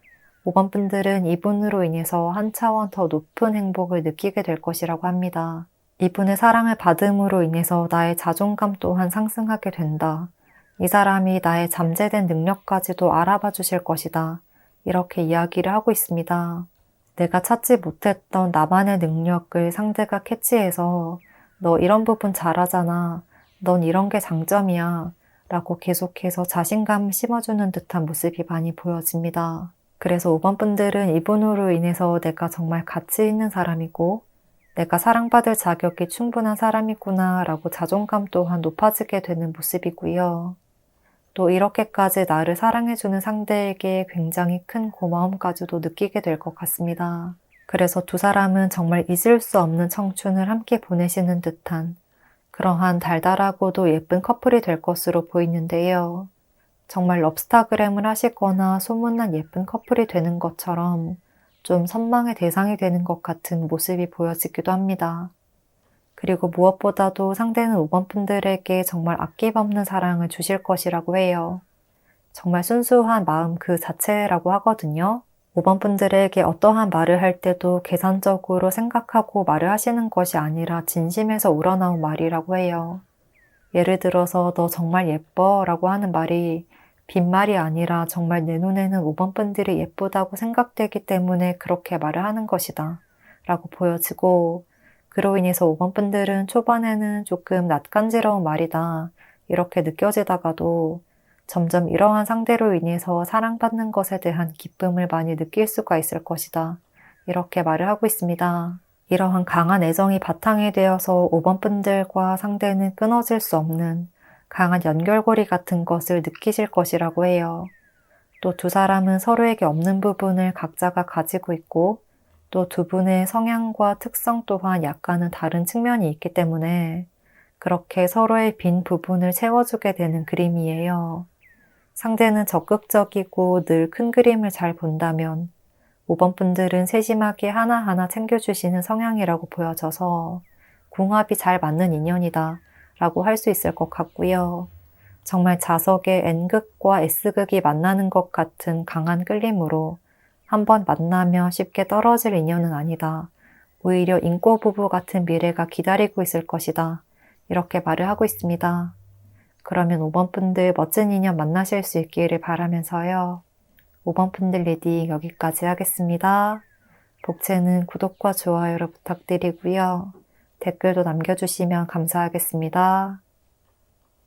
[SPEAKER 1] 5번 분들은 이분으로 인해서 한 차원 더 높은 행복을 느끼게 될 것이라고 합니다. 이분의 사랑을 받음으로 인해서 나의 자존감 또한 상승하게 된다. 이 사람이 나의 잠재된 능력까지도 알아봐 주실 것이다. 이렇게 이야기를 하고 있습니다. 내가 찾지 못했던 나만의 능력을 상대가 캐치해서 너 이런 부분 잘하잖아. 넌 이런 게 장점이야. 라고 계속해서 자신감을 심어주는 듯한 모습이 많이 보여집니다. 그래서 5번 분들은 이분으로 인해서 내가 정말 가치 있는 사람이고 내가 사랑받을 자격이 충분한 사람이구나 라고 자존감 또한 높아지게 되는 모습이고요. 또 이렇게까지 나를 사랑해주는 상대에게 굉장히 큰 고마움까지도 느끼게 될 것 같습니다. 그래서 두 사람은 정말 잊을 수 없는 청춘을 함께 보내시는 듯한 그러한 달달하고도 예쁜 커플이 될 것으로 보이는데요. 정말 럽스타그램을 하시거나 소문난 예쁜 커플이 되는 것처럼 좀 선망의 대상이 되는 것 같은 모습이 보여지기도 합니다. 그리고 무엇보다도 상대는 5번 분들에게 정말 아낌없는 사랑을 주실 것이라고 해요. 정말 순수한 마음 그 자체라고 하거든요. 5번 분들에게 어떠한 말을 할 때도 계산적으로 생각하고 말을 하시는 것이 아니라 진심에서 우러나온 말이라고 해요. 예를 들어서 너 정말 예뻐 라고 하는 말이 빈말이 아니라 정말 내 눈에는 5번 분들이 예쁘다고 생각되기 때문에 그렇게 말을 하는 것이다 라고 보여지고 그로 인해서 5번 분들은 초반에는 조금 낯간지러운 말이다 이렇게 느껴지다가도 점점 이러한 상대로 인해서 사랑받는 것에 대한 기쁨을 많이 느낄 수가 있을 것이다. 이렇게 말을 하고 있습니다. 이러한 강한 애정이 바탕이 되어서 5번 분들과 상대는 끊어질 수 없는 강한 연결고리 같은 것을 느끼실 것이라고 해요. 또 두 사람은 서로에게 없는 부분을 각자가 가지고 있고 또 두 분의 성향과 특성 또한 약간은 다른 측면이 있기 때문에 그렇게 서로의 빈 부분을 채워주게 되는 그림이에요. 상대는 적극적이고 늘 큰 그림을 잘 본다면 5번 분들은 세심하게 하나하나 챙겨주시는 성향이라고 보여져서 궁합이 잘 맞는 인연이다 라고 할 수 있을 것 같고요. 정말 자석의 N극과 S극이 만나는 것 같은 강한 끌림으로 한번 만나며 쉽게 떨어질 인연은 아니다. 오히려 인꼬 부부 같은 미래가 기다리고 있을 것이다. 이렇게 말을 하고 있습니다. 그러면 5번 분들 멋진 인연 만나실 수 있기를 바라면서요. 5번 분들 리딩 여기까지 하겠습니다. 복채는 구독과 좋아요를 부탁드리고요. 댓글도 남겨주시면 감사하겠습니다.